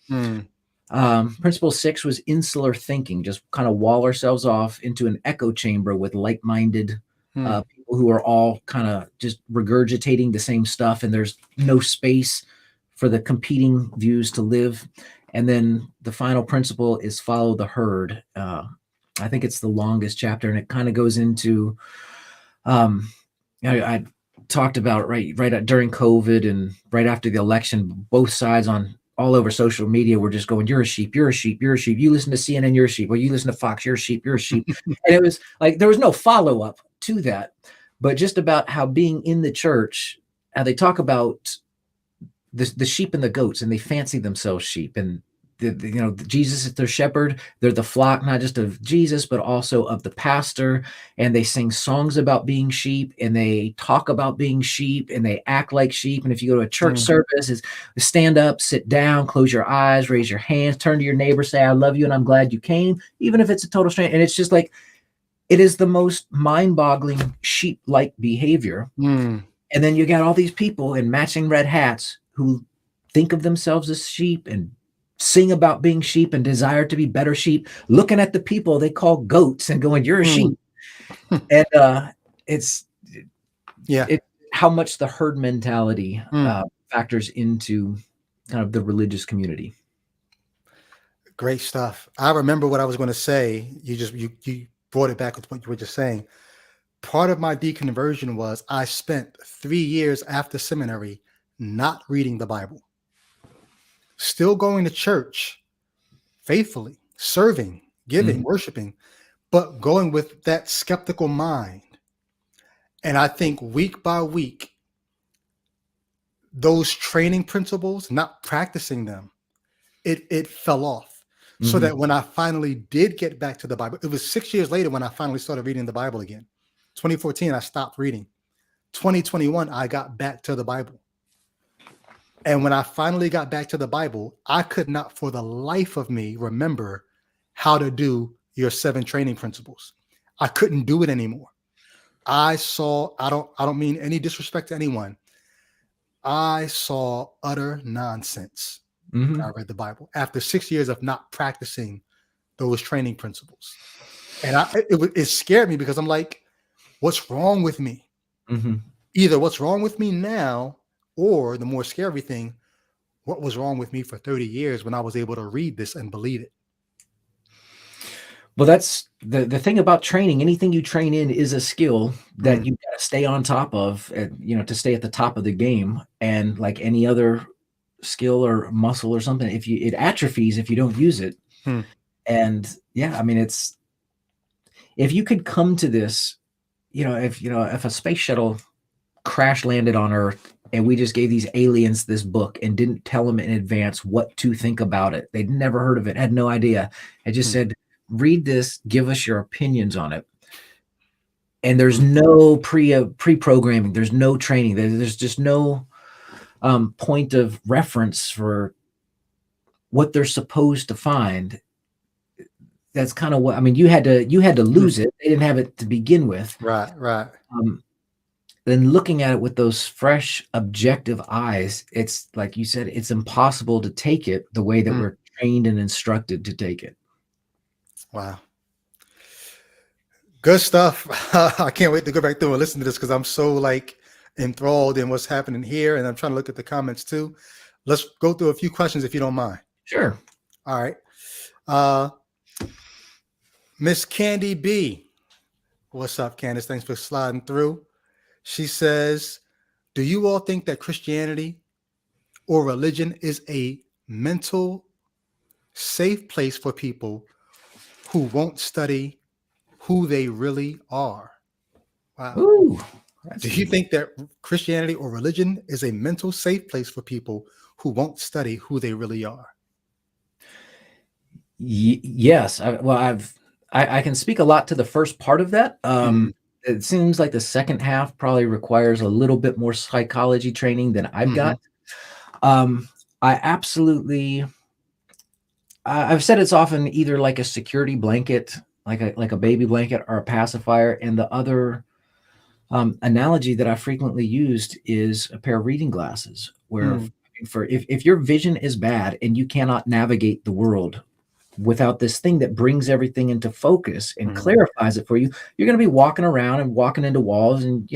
Principle 6 was insular thinking, just kind of wall ourselves off into an echo chamber with like-minded people who are all kind of just regurgitating the same stuff, and there's no space for the competing views to live. And then the final principle is follow the herd. I think it's the longest chapter, and it kind of goes into, I talked about right during COVID and right after the election, both sides on all over social media were just going, you're a sheep, you're a sheep, you're a sheep. You listen to CNN, you're a sheep. Or you listen to Fox, you're a sheep, you're a sheep. And it was like, there was no follow-up to that, but just about how being in the church, how they talk about the sheep and the goats, and they fancy themselves sheep, and Jesus is their shepherd. They're the flock, not just of Jesus, but also of the pastor. And they sing songs about being sheep, and they talk about being sheep, and they act like sheep. And if you go to a church service, it's stand up, sit down, close your eyes, raise your hands, turn to your neighbor, say, I love you, and I'm glad you came, even if it's a total stranger. And it's just like, it is the most mind-boggling sheep-like behavior. And then you got all these people in matching red hats who think of themselves as sheep and sing about being sheep and desire to be better sheep, looking at the people they call goats and going, you're a sheep. And it's how much the herd mentality factors into kind of the religious community. Great stuff. I remember what I was going to say. You brought it back with what you were just saying. Part of my deconversion was I spent 3 years after seminary not reading the Bible, still going to church faithfully, serving, giving, worshiping, but going with that skeptical mind. And I think week by week, those training principles, not practicing them, it fell off. So that when I finally did get back to the Bible, it was 6 years later when I finally started reading the Bible again. 2014, I stopped reading. 2021, I got back to the Bible. And when I finally got back to the Bible, I could not for the life of me remember how to do your 7 training principles. I couldn't do it anymore. I don't mean any disrespect to anyone. I saw utter nonsense when I read the Bible after 6 years of not practicing those training principles. And it scared me because I'm like, what's wrong with me? Either what's wrong with me now, or the more scary thing, what was wrong with me for 30 years when I was able to read this and believe it? Well, that's the thing about training. Anything you train in is a skill that you got to stay on top of, to stay at the top of the game. And like any other skill or muscle or something, it atrophies if you don't use it. And yeah, I mean, if you could come to this, if a space shuttle crash landed on Earth and we just gave these aliens this book and didn't tell them in advance what to think about it, they'd never heard of it, had no idea. I just said, read this, give us your opinions on it. And there's no pre-programming, there's no training, there's just no point of reference for what they're supposed to find. That's kind of what, I mean, you had to lose it. They didn't have it to begin with. Right. Then looking at it with those fresh, objective eyes, it's like you said, it's impossible to take it the way that we're trained and instructed to take it. Wow. Good stuff. I can't wait to go back through and listen to this because I'm so enthralled in what's happening here. And I'm trying to look at the comments too. Let's go through a few questions if you don't mind. Sure. All right. Miss Candy B. What's up, Candace? Thanks for sliding through. She says, do you all think that Christianity or religion is a mental safe place for people who won't study who they really are? Wow. Ooh, do you think that Christianity or religion is a mental safe place for people who won't study who they really are? Yes. I can speak a lot to the first part of that. It seems like the second half probably requires a little bit more psychology training than I've got. I've said it's often either like a security blanket, like a baby blanket, or a pacifier. And the other analogy that I frequently used is a pair of reading glasses, where if your vision is bad and you cannot navigate the world without this thing that brings everything into focus and clarifies it for you, you're going to be walking around and walking into walls, and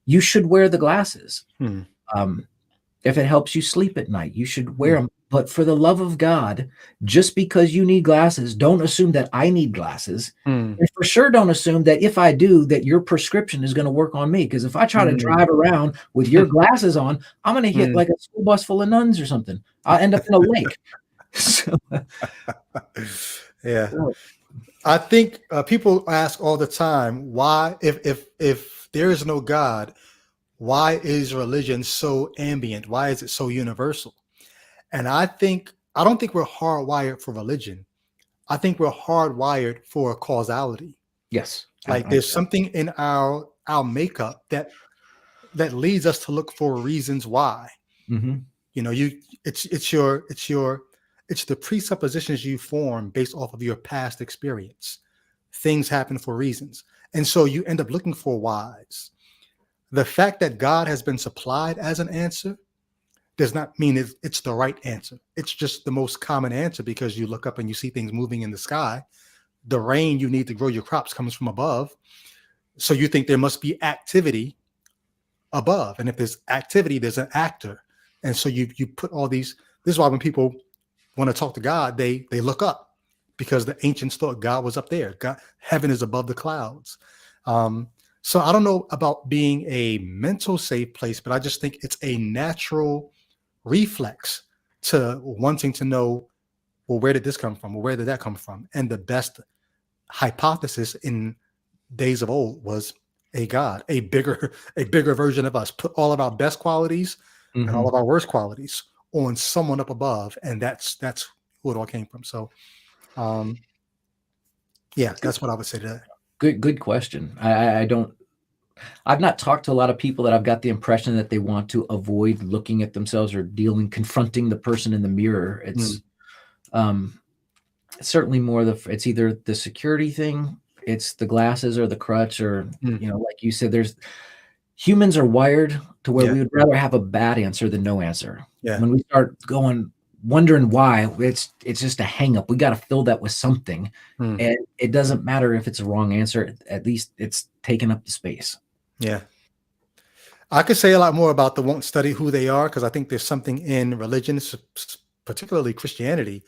you should wear the glasses. If it helps you sleep at night, you should wear them. But for the love of God, just because you need glasses, don't assume that I need glasses. And for sure, don't assume that if I do, that your prescription is going to work on me. Because if I try to drive around with your glasses on, I'm going to hit like a school bus full of nuns or something. I'll end up in a lake. So, yeah. I think people ask all the time, why, if there is no God, why is religion so ambient? Why is it so universal? And I think I don't think we're hardwired for religion. I think we're hardwired for causality. Yes. Like there's something in our makeup that leads us to look for reasons why. Mm-hmm. You know, it's the presuppositions you form based off of your past experience. Things happen for reasons. And so you end up looking for whys. The fact that God has been supplied as an answer does not mean it's the right answer. It's just the most common answer because you look up and you see things moving in the sky. The rain you need to grow your crops comes from above. So you think there must be activity above. And if there's activity, there's an actor. And so you put all these, this is why when people want to talk to God, they look up because the ancients thought God was up there. God, heaven is above the clouds. So I don't know about being a mental safe place, but I just think it's a natural reflex to wanting to know, well, where did this come from? Well, where did that come from? And the best hypothesis in days of old was a God, a bigger version of us, put all of our best qualities and all of our worst qualities on someone up above. And that's who it all came from. So, yeah, that's what I would say to that. Good question. I've not talked to a lot of people that I've got the impression that they want to avoid looking at themselves or confronting the person in the mirror. It's certainly more it's either the security thing, it's the glasses or the crutch, or like you said, humans are wired to where we would rather have a bad answer than no answer. Yeah. When we start wondering why, it's just a hang up. We got to fill that with something. And it doesn't matter if it's a wrong answer. At least it's taken up the space. Yeah. I could say a lot more about the won't study who they are, because I think there's something in religion, particularly Christianity,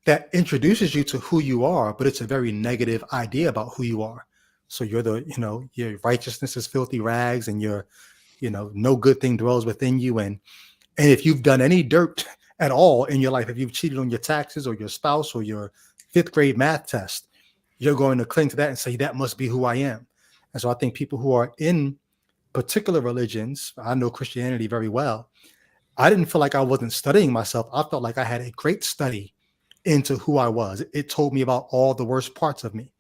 that introduces you to who you are, but it's a very negative idea about who you are. So you're your righteousness is filthy rags, and no good thing dwells within you. And if you've done any dirt at all in your life, if you've cheated on your taxes or your spouse or your 5th grade math test, you're going to cling to that and say, that must be who I am. And so I think people who are in particular religions, I know Christianity very well, I didn't feel like I wasn't studying myself. I felt like I had a great study into who I was. It told me about all the worst parts of me,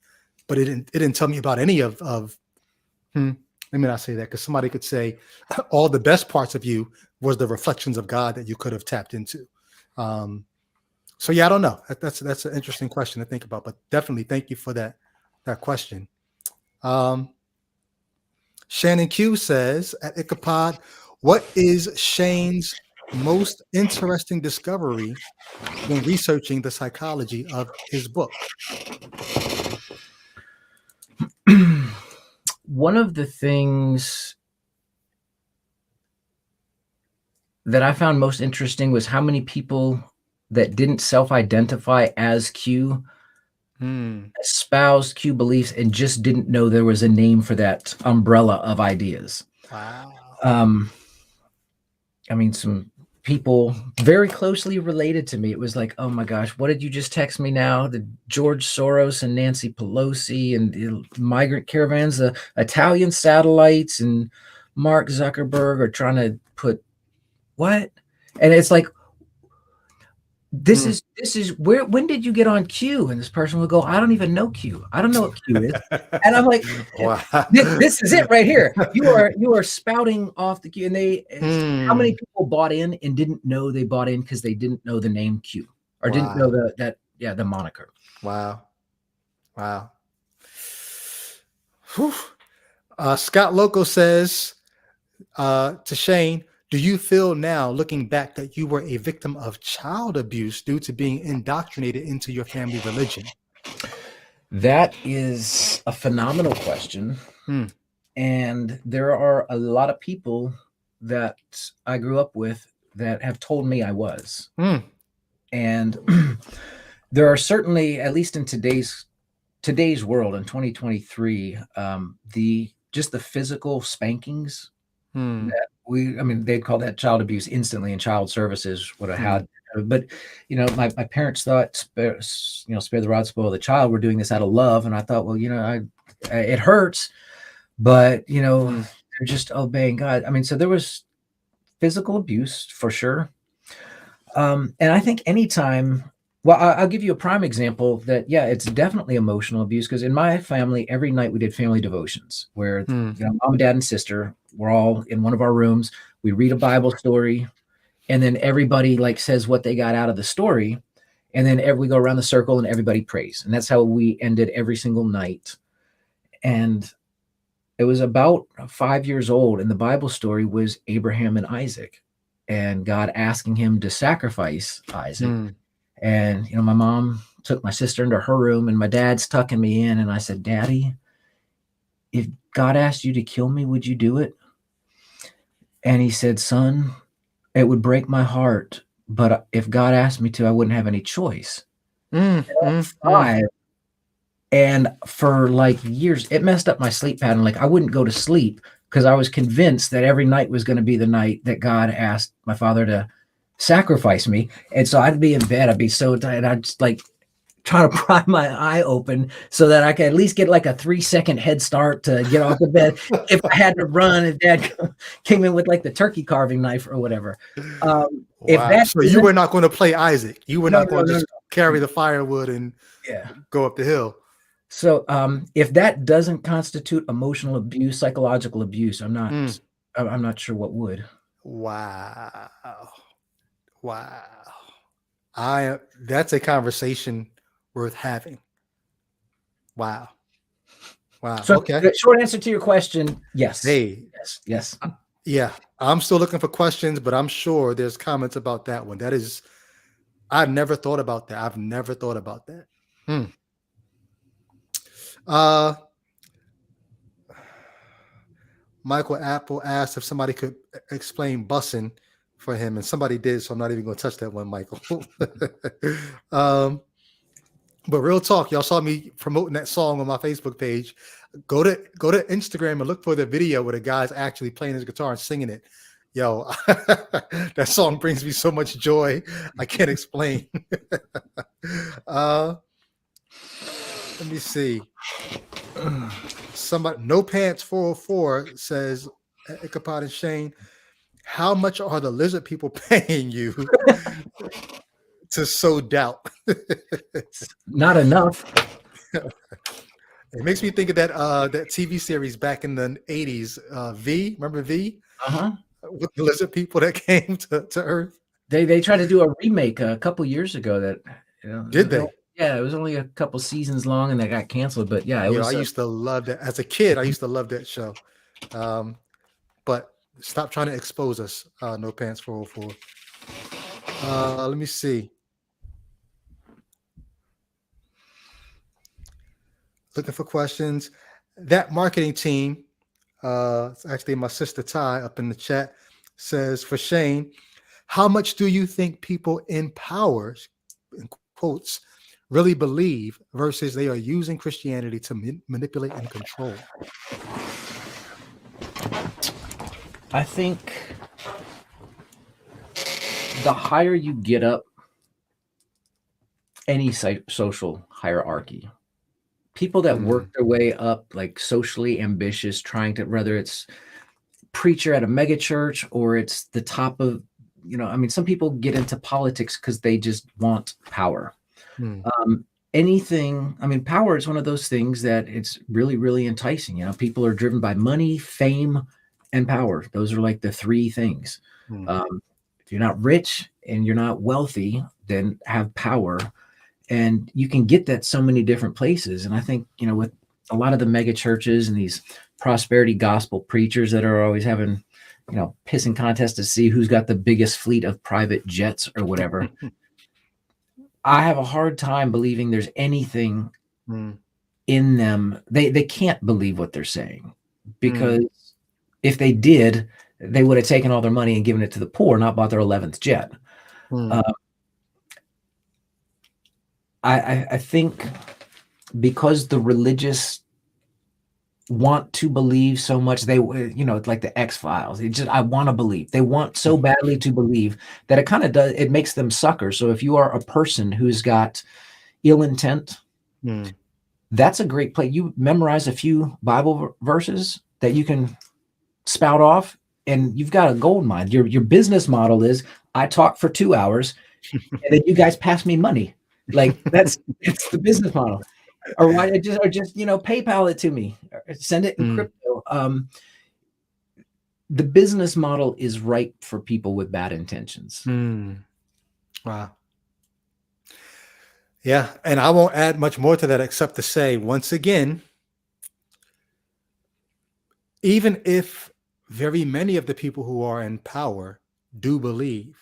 but it didn't tell me about any of let me not say that, because somebody could say all the best parts of you was the reflections of God that you could have tapped into. So yeah, I don't know. That's an interesting question to think about, but definitely thank you for that question. Shannon Q says at Ichabod, what is Shane's most interesting discovery when researching the psychology of his book? One of the things that I found most interesting was how many people that didn't self-identify as Q espoused Q beliefs and just didn't know there was a name for that umbrella of ideas. Wow. I mean, some people very closely related to me, it was like, oh my gosh, what did you just text me now? The George Soros and Nancy Pelosi and the migrant caravans, the Italian satellites and Mark Zuckerberg are trying to put what? And it's like, this is where, when did you get on Q? And this person will go, I don't even know Q. I don't know what Q is. And I'm like, wow. This is it right here. You are spouting off the Q. And how many people bought in and didn't know they bought in because they didn't know the name Q or didn't know the moniker. Wow. Whew. Scott Loco says to Shane, do you feel now, looking back, that you were a victim of child abuse due to being indoctrinated into your family religion? That is a phenomenal question. And there are a lot of people that I grew up with that have told me I was. And there are certainly, at least in today's world in 2023, just the physical spankings that they'd call that child abuse instantly, and child services would have had. But my parents thought, spare the rod, spoil the child. We're doing this out of love, and I thought, well, it hurts, but they're just obeying God. I mean, so there was physical abuse for sure. And I think anytime, well, I'll give you a prime example that, yeah, it's definitely emotional abuse, because in my family, every night we did family devotions where mom and dad and sister were all in one of our rooms. We read a Bible story, and then everybody like says what they got out of the story. And then we go around the circle and everybody prays. And that's how we ended every single night. And it was about 5 years old, and the Bible story was Abraham and Isaac, and God asking him to sacrifice Isaac. And, my mom took my sister into her room, and my dad's tucking me in. And I said, Daddy, if God asked you to kill me, would you do it? And he said, son, it would break my heart, but if God asked me to, I wouldn't have any choice. Five. And for like years, it messed up my sleep pattern. Like I wouldn't go to sleep because I was convinced that every night was going to be the night that God asked my father to sacrifice me. And so I'd be in bed. I'd be so tired. I'd just like trying to pry my eye open so that I could at least get like a 3-second head start to get off the bed. If I had to run, and Dad came in with like the turkey carving knife or whatever. Wow. So you were not going to play Isaac. You were not going to just carry the firewood and go up the hill. So if that doesn't constitute emotional abuse, psychological abuse, I'm not sure what would. Wow. That's a conversation worth having. Wow. So okay. The short answer to your question, yes. Hey. Yes. Yeah. I'm still looking for questions, but I'm sure there's comments about that one. I've never thought about that. Michael Apple asked if somebody could explain bussing for him, and somebody did, so I'm not even going to touch that one, Michael. But real talk, y'all saw me promoting that song on my Facebook page. Go to Instagram and look for the video where the guy's actually playing his guitar and singing it. Yo, that song brings me so much joy I can't explain. Let me see. Somebody, No Pants 404 says, Ichabod and Shane, how much are the lizard people paying you to sow doubt? Not enough. It makes me think of that TV series back in the 80s, V. Remember V? With the lizard people that came to Earth. They tried to do a remake a couple years ago. Did they? Yeah, it was only a couple seasons long, and they got canceled. But yeah, it was. I used to love that as a kid. I used to love that show. But stop trying to expose us. No Pants 404. Let me see. Looking for questions. That marketing team, it's actually my sister Ty up in the chat, says, for Shane, how much do you think people in power, in quotes, really believe versus they are using Christianity to manipulate and control? I think the higher you get up any social hierarchy, people that work their way up, like socially ambitious, trying to, whether it's preacher at a mega church or it's the top of, some people get into politics because they just want power. Power is one of those things that it's really, really enticing. People are driven by money, fame, and power. Those are like the three things. If you're not rich and you're not wealthy, then have power. And you can get that so many different places. And I think, with a lot of the mega churches and these prosperity gospel preachers that are always having, pissing contests to see who's got the biggest fleet of private jets or whatever. I have a hard time believing there's anything in them. They can't believe what they're saying, because if they did, they would have taken all their money and given it to the poor, not bought their 11th jet. I think because the religious want to believe so much, they, it's like the X-Files. I want to believe. They want so badly to believe that it kind of does. It makes them suckers. So if you are a person who's got ill intent, that's a great place. You memorize a few Bible verses that you can spout off, and you've got a gold mine. Your business model is I talk for 2 hours and then you guys pass me money. Like that's the business model. Or why just PayPal it to me, or send it in crypto. The business model is ripe for people with bad intentions. Wow. Yeah, and I won't add much more to that except to say, once again, even if very many of the people who are in power do believe,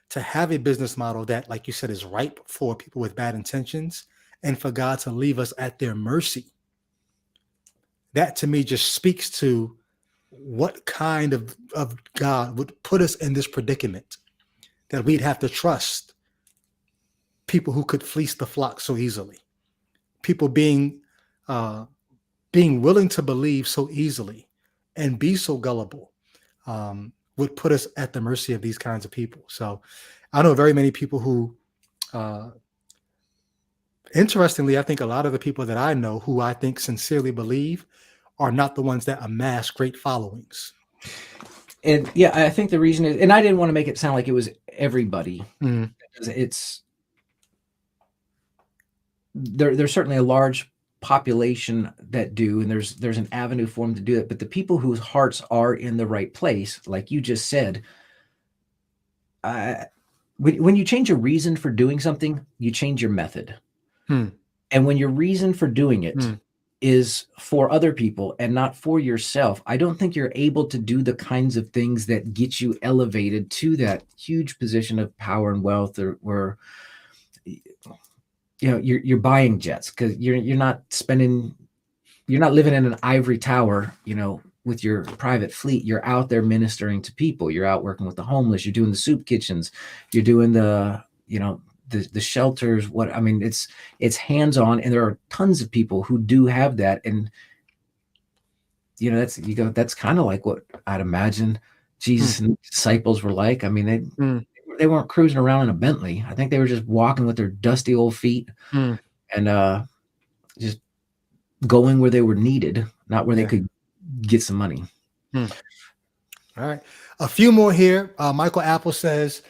to have a business model that, like you said, is ripe for people with bad intentions and for God to leave us at their mercy, that to me just speaks to what kind of God would put us in this predicament, that we'd have to trust people who could fleece the flock so easily, people being willing to believe so easily and be so gullible, would put us at the mercy of these kinds of people. So I know very many people who, interestingly, I think a lot of the people that I know who I think sincerely believe are not the ones that amass great followings. And yeah, I think the reason is, and I didn't want to make it sound like it was everybody. Because there's certainly a large population that do, and there's an avenue for them to do it. But the people whose hearts are in the right place, like you just said, when you change a reason for doing something, you change your method. And when your reason for doing it is for other people and not for yourself, I don't think you're able to do the kinds of things that get you elevated to that huge position of power and wealth, or where you're buying jets, because you're not living in an ivory tower, with your private fleet. You're out there ministering to people. You're out working with the homeless. You're doing the soup kitchens. You're doing the shelters. It's hands-on, and there are tons of people who do have that. And that's kind of like what I'd imagine Jesus and disciples were like. They weren't cruising around in a Bentley. I think they were just walking with their dusty old feet and just going where they were needed, not where they could get some money. All right. A few more here. Michael Apple says,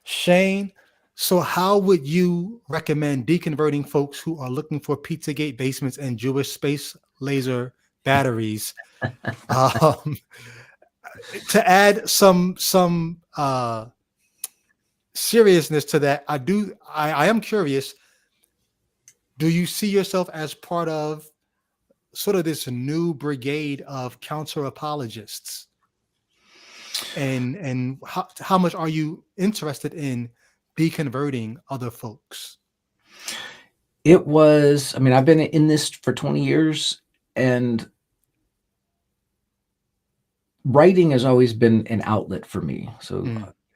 Shane, so how would you recommend deconverting folks who are looking for Pizzagate basements and Jewish space laser batteries? To add some seriousness to that, I am curious, do you see yourself as part of sort of this new brigade of counter apologists? And how much are you interested in deconverting other folks? It was, I've been in this for 20 years, and writing has always been an outlet for me. So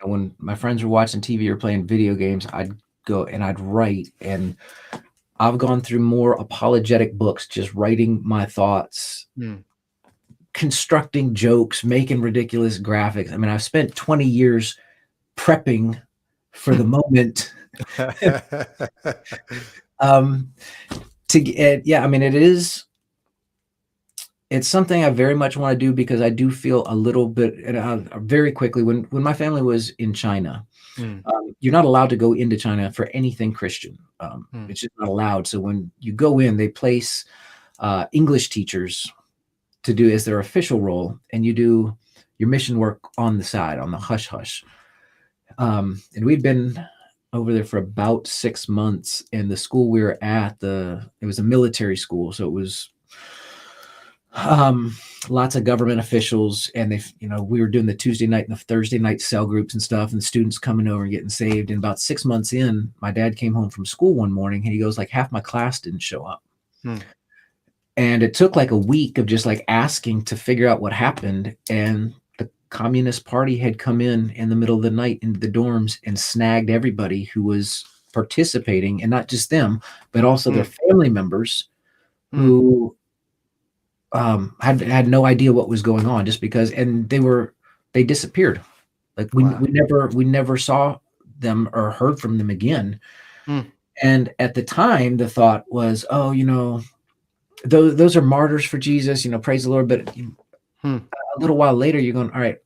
when my friends were watching TV or playing video games, I'd go and I'd write, and I've gone through more apologetic books, just writing my thoughts, constructing jokes, making ridiculous graphics. I've spent 20 years prepping for the moment. It's something I very much want to do, because I do feel a little bit, and very quickly, when my family was in China, you're not allowed to go into China for anything Christian. It's just not allowed. So when you go in, they place English teachers to do as their official role, and you do your mission work on the side, on the hush-hush. And we'd been over there for about 6 months, and the school we were at, it was a military school, so it was lots of government officials, and we were doing the Tuesday night and the Thursday night cell groups and stuff, and the students coming over and getting saved. And about 6 months in, my dad came home from school one morning, and he goes, like, half my class didn't show up. And it took like a week of just like asking to figure out what happened. And the Communist Party had come in the middle of the night into the dorms and snagged everybody who was participating, and not just them, but also their family members who had no idea what was going on, just because, and they disappeared. Like we never saw them or heard from them again. And at the time, the thought was, those are martyrs for Jesus, praise the Lord. But a little while later, you're going, all right,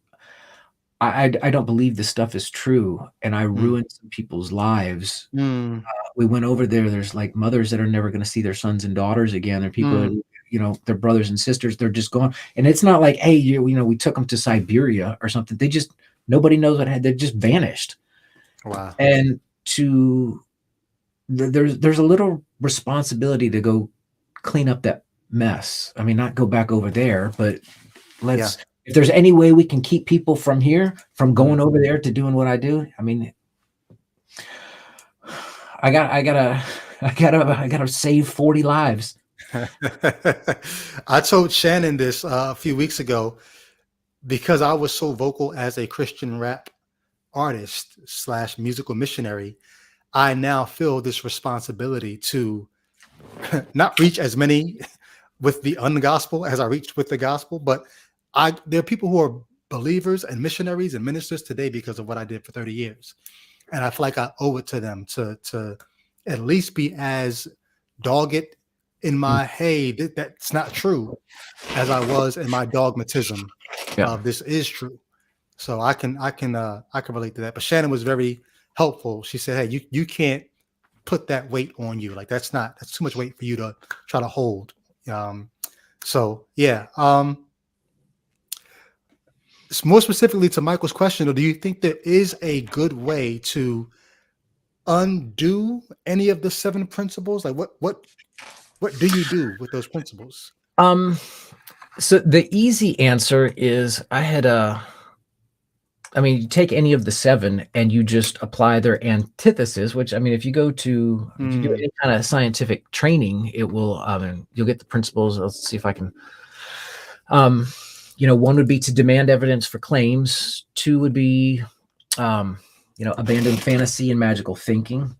I don't believe this stuff is true, and I ruined some people's lives. We went over there. There's like mothers that are never going to see their sons and daughters again. There are people that, you know, their brothers and sisters, they're just gone. And it's not like, hey, you know, we took them to Siberia or something. They just, nobody knows what had, they just vanished. Wow. And there's a little responsibility to go clean up that mess. I mean, not go back over there, but if there's any way we can keep people from here, from going over there to doing what I do, I mean, I gotta save 40 lives. I told Shannon this a few weeks ago, because I was so vocal as a Christian rap artist / musical missionary. I now feel this responsibility to not reach as many with the ungospel as I reached with the gospel, but there are people who are believers and missionaries and ministers today because of what I did for 30 years. And I feel like I owe it to them to at least be as dogged in my, hey, that's not true, as I was in my dogmatism of this is true. So I can relate to that. But Shannon was very helpful. She said, hey, you can't put that weight on you. Like that's too much weight for you to try to hold. So yeah. More specifically to Michael's question, do you think there is a good way to undo any of the 7 principles? Like what do you do with those principles? So the easy answer is you take any of the 7 and you just apply their antithesis, which, I mean, if you go to, if you do any kind of scientific training, it will, you'll get the principles. Let's see if I can, you know, 1 would be to demand evidence for claims. 2 would be, you know, abandon fantasy and magical thinking,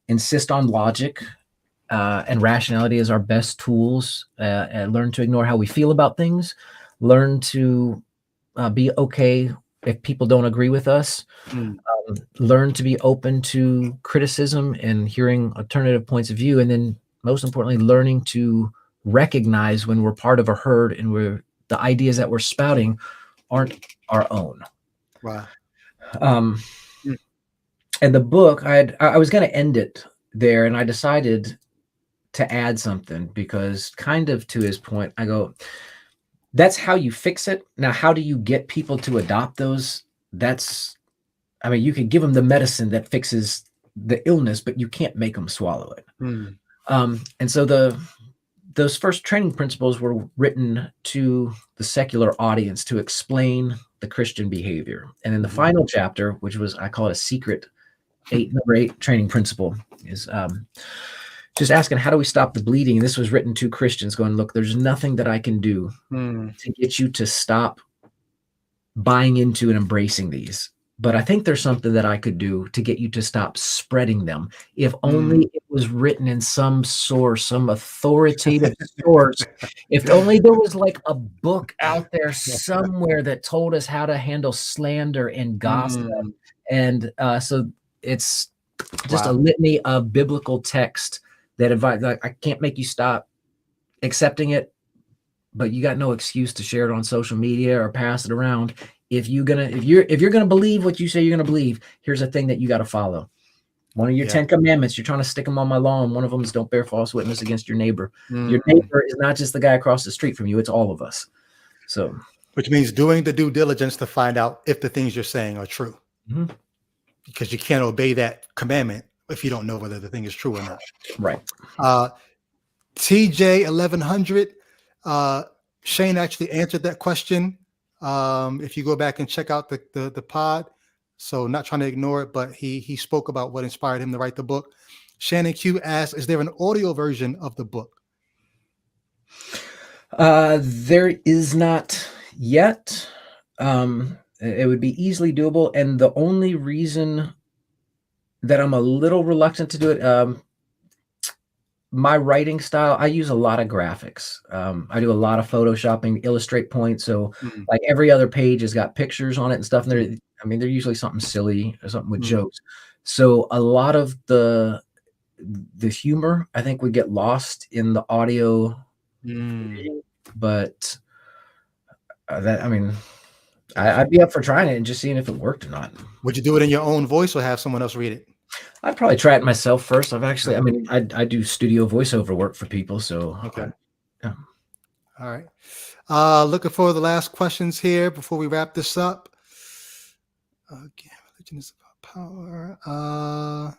insist on logic and rationality as our best tools, and learn to ignore how we feel about things, learn to be okay if people don't agree with us, learn to be open to criticism and hearing alternative points of view, and then most importantly, learning to recognize when we're part of a herd and the ideas that we're spouting aren't our own. Wow. And the book, I was going to end it there, and I decided to add something because, kind of to his point, I go, that's how you fix it. Now, how do you get people to adopt those? I mean, you can give them the medicine that fixes the illness, but you can't make them swallow it. And so those first training principles were written to the secular audience to explain the Christian behavior. And in the final chapter, which was, I call it a secret number 8 training principle, is just asking, how do we stop the bleeding? And this was written to Christians going, look, there's nothing that I can do to get you to stop buying into and embracing these. But I think there's something that I could do to get you to stop spreading them. If only it was written in some source, some authoritative source. If only there was like a book out there somewhere that told us how to handle slander and gossip. And so it's just a litany of biblical text that advise, like, I can't make you stop accepting it, but you got no excuse to share it on social media or pass it around. If you're gonna believe what you say you're gonna believe, here's a thing that you got to follow. One of your 10 commandments, you're trying to stick them on my law, and one of them is don't bear false witness against your neighbor. Your neighbor is not just the guy across the street from you; it's all of us. So, which means doing the due diligence to find out if the things you're saying are true, because you can't obey that commandment if you don't know whether the thing is true or not. Right. TJ 1100. Shane actually answered that question. If you go back and check out the pod, so not trying to ignore it, but he spoke about what inspired him to write the book. Shannon Q asked, is there an audio version of the book? There is not yet. It would be easily doable, and the only reason that I'm a little reluctant to do it, my writing style, I use a lot of graphics. I do a lot of photoshopping, illustrate points. So like every other page has got pictures on it and stuff. And they're usually something silly or something with jokes. So a lot of the humor, I think, would get lost in the audio. But I'd be up for trying it and just seeing if it worked or not. Would you do it in your own voice or have someone else read it? I'd probably try it myself first. I mean, I do studio voiceover work for people, so okay. Yeah. All right. Looking for the last questions here before we wrap this up. Again, religion is about power.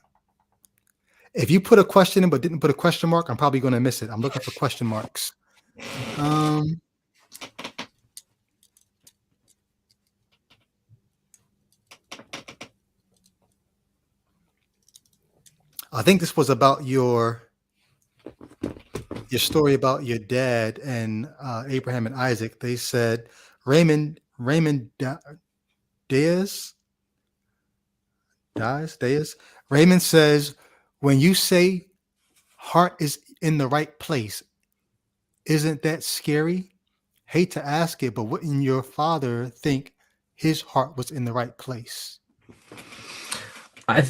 If you put a question in but didn't put a question mark, I'm probably going to miss it. I'm looking for question marks. I think this was about your story about your dad and Abraham and Isaac. They said Raymond Diaz. Raymond says, when you say heart is in the right place, isn't that scary? Hate to ask it, but wouldn't your father think his heart was in the right place? I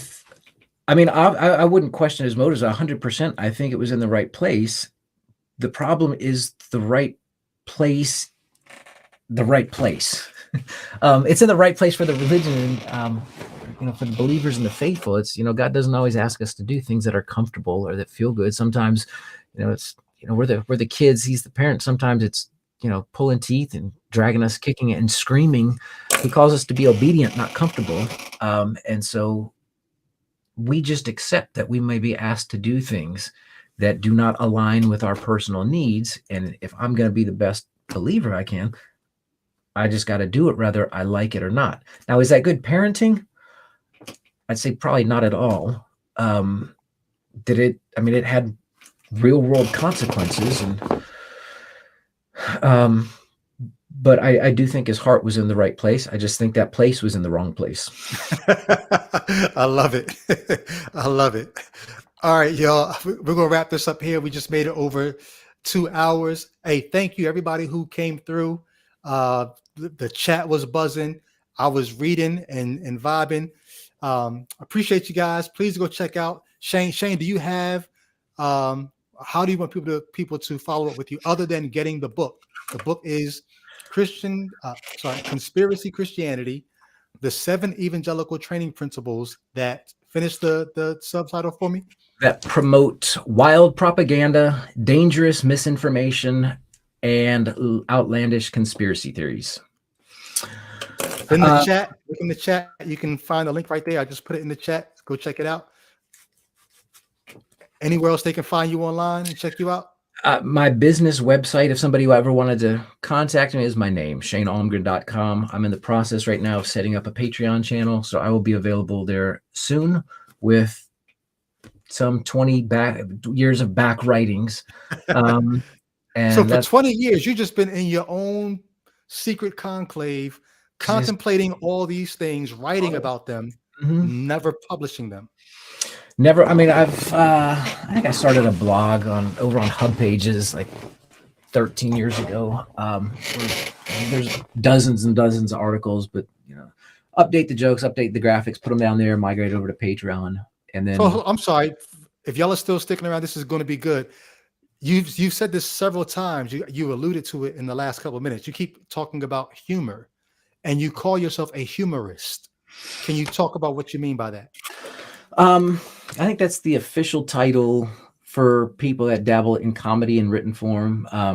mean, I wouldn't question his motives 100%. I think it was in the right place. The problem is the right place. It's in the right place for the religion, and for the believers and the faithful. It's God doesn't always ask us to do things that are comfortable or that feel good. Sometimes, it's we're the kids. He's the parent. Sometimes it's pulling teeth and dragging us, kicking and screaming. He calls us to be obedient, not comfortable, and so we just accept that we may be asked to do things that do not align with our personal needs. And if I'm going to be the best believer I can, I just got to do it whether I like it or not. Now, is that good parenting? I'd say probably not at all. It had real world consequences, and but I do think his heart was in the right place. I just think that place was in the wrong place. I love it. I love it. All right, y'all. We're going to wrap this up here. We just made it over 2 hours. Hey, thank you, everybody who came through. The chat was buzzing. I was reading and vibing. Appreciate you guys. Please go check out Shane. Shane, do you have, how do you want people to follow up with you other than getting the book? The book is Conspiracy Christianity, the 7 evangelical training principles that finish the subtitle for me. That promote wild propaganda, dangerous misinformation, and outlandish conspiracy theories. In the chat, look in the chat. You can find the link right there. I just put it in the chat. Go check it out. Anywhere else they can find you online and check you out? My business website, if somebody ever wanted to contact me, is my name, ShaneAlmgren.com. I'm in the process right now of setting up a Patreon channel, so I will be available there soon with some 20 years of back writings. And so for 20 years, you've just been in your own secret conclave, contemplating all these things, writing about them, never publishing them. Never. I mean, I think I started a blog over on Hub Pages like 13 years ago. There's dozens and dozens of articles, but update the jokes, update the graphics, put them down there, migrate over to Patreon, and then. So I'm sorry if y'all are still sticking around. This is going to be good. You've said this several times. You alluded to it in the last couple of minutes. You keep talking about humor, and you call yourself a humorist. Can you talk about what you mean by that? I think that's the official title for people that dabble in comedy in written form. I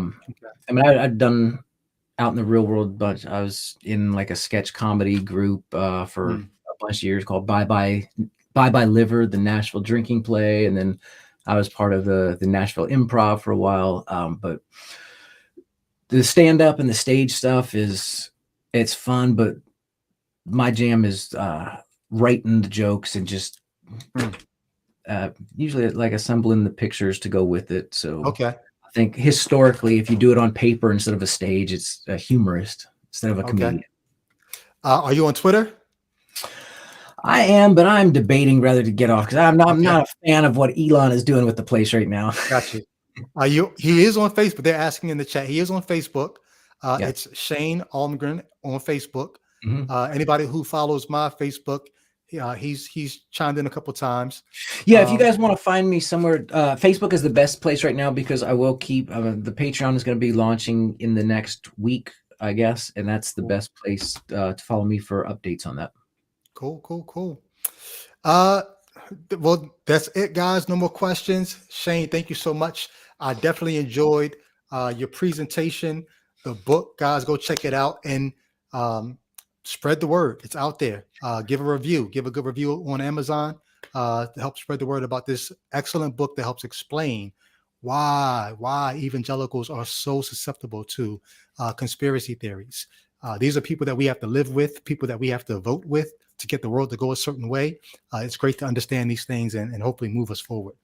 mean, I've done out in the real world, but I was in like a sketch comedy group for a bunch of years called Bye Bye Liver, the Nashville drinking play, and then I was part of the Nashville Improv for a while. But the stand up and the stage stuff it's fun, but my jam is writing the jokes and just usually like assembling the pictures to go with it. So I think historically, if you do it on paper instead of a stage, it's a humorist instead of a comedian. Are you on Twitter? I am, but I'm debating whether to get off because I'm not a fan of what Elon is doing with the place right now. Got you. He is on Facebook. They're asking in the chat. He is on Facebook. It's Shane Almgren on Facebook. Anybody who follows my Facebook, he's chimed in a couple times. Yeah, if you guys want to find me somewhere, Facebook is the best place right now because I will keep the Patreon is going to be launching in the next week I guess, and that's the best place to follow me for updates on that. Cool. Well, that's it, guys. No more questions. Shane, thank you so much. I definitely enjoyed your presentation. The book, guys, go check it out and spread the word. It's out there. Give a review. Give a good review on Amazon to help spread the word about this excellent book that helps explain why evangelicals are so susceptible to conspiracy theories. These are people that we have to live with, people that we have to vote with to get the world to go a certain way. It's great to understand these things and hopefully move us forward.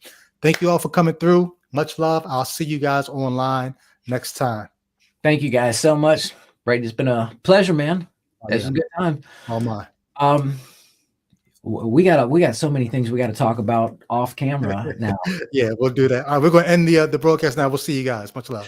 Thank you all for coming through. Much love. I'll see you guys online next time. Thank you guys so much. Brady, it's been a pleasure, man. It's a good time. Oh my. We got so many things we got to talk about off camera now. Yeah, we'll do that. All right, we're going to end the broadcast now. We'll see you guys. Much love.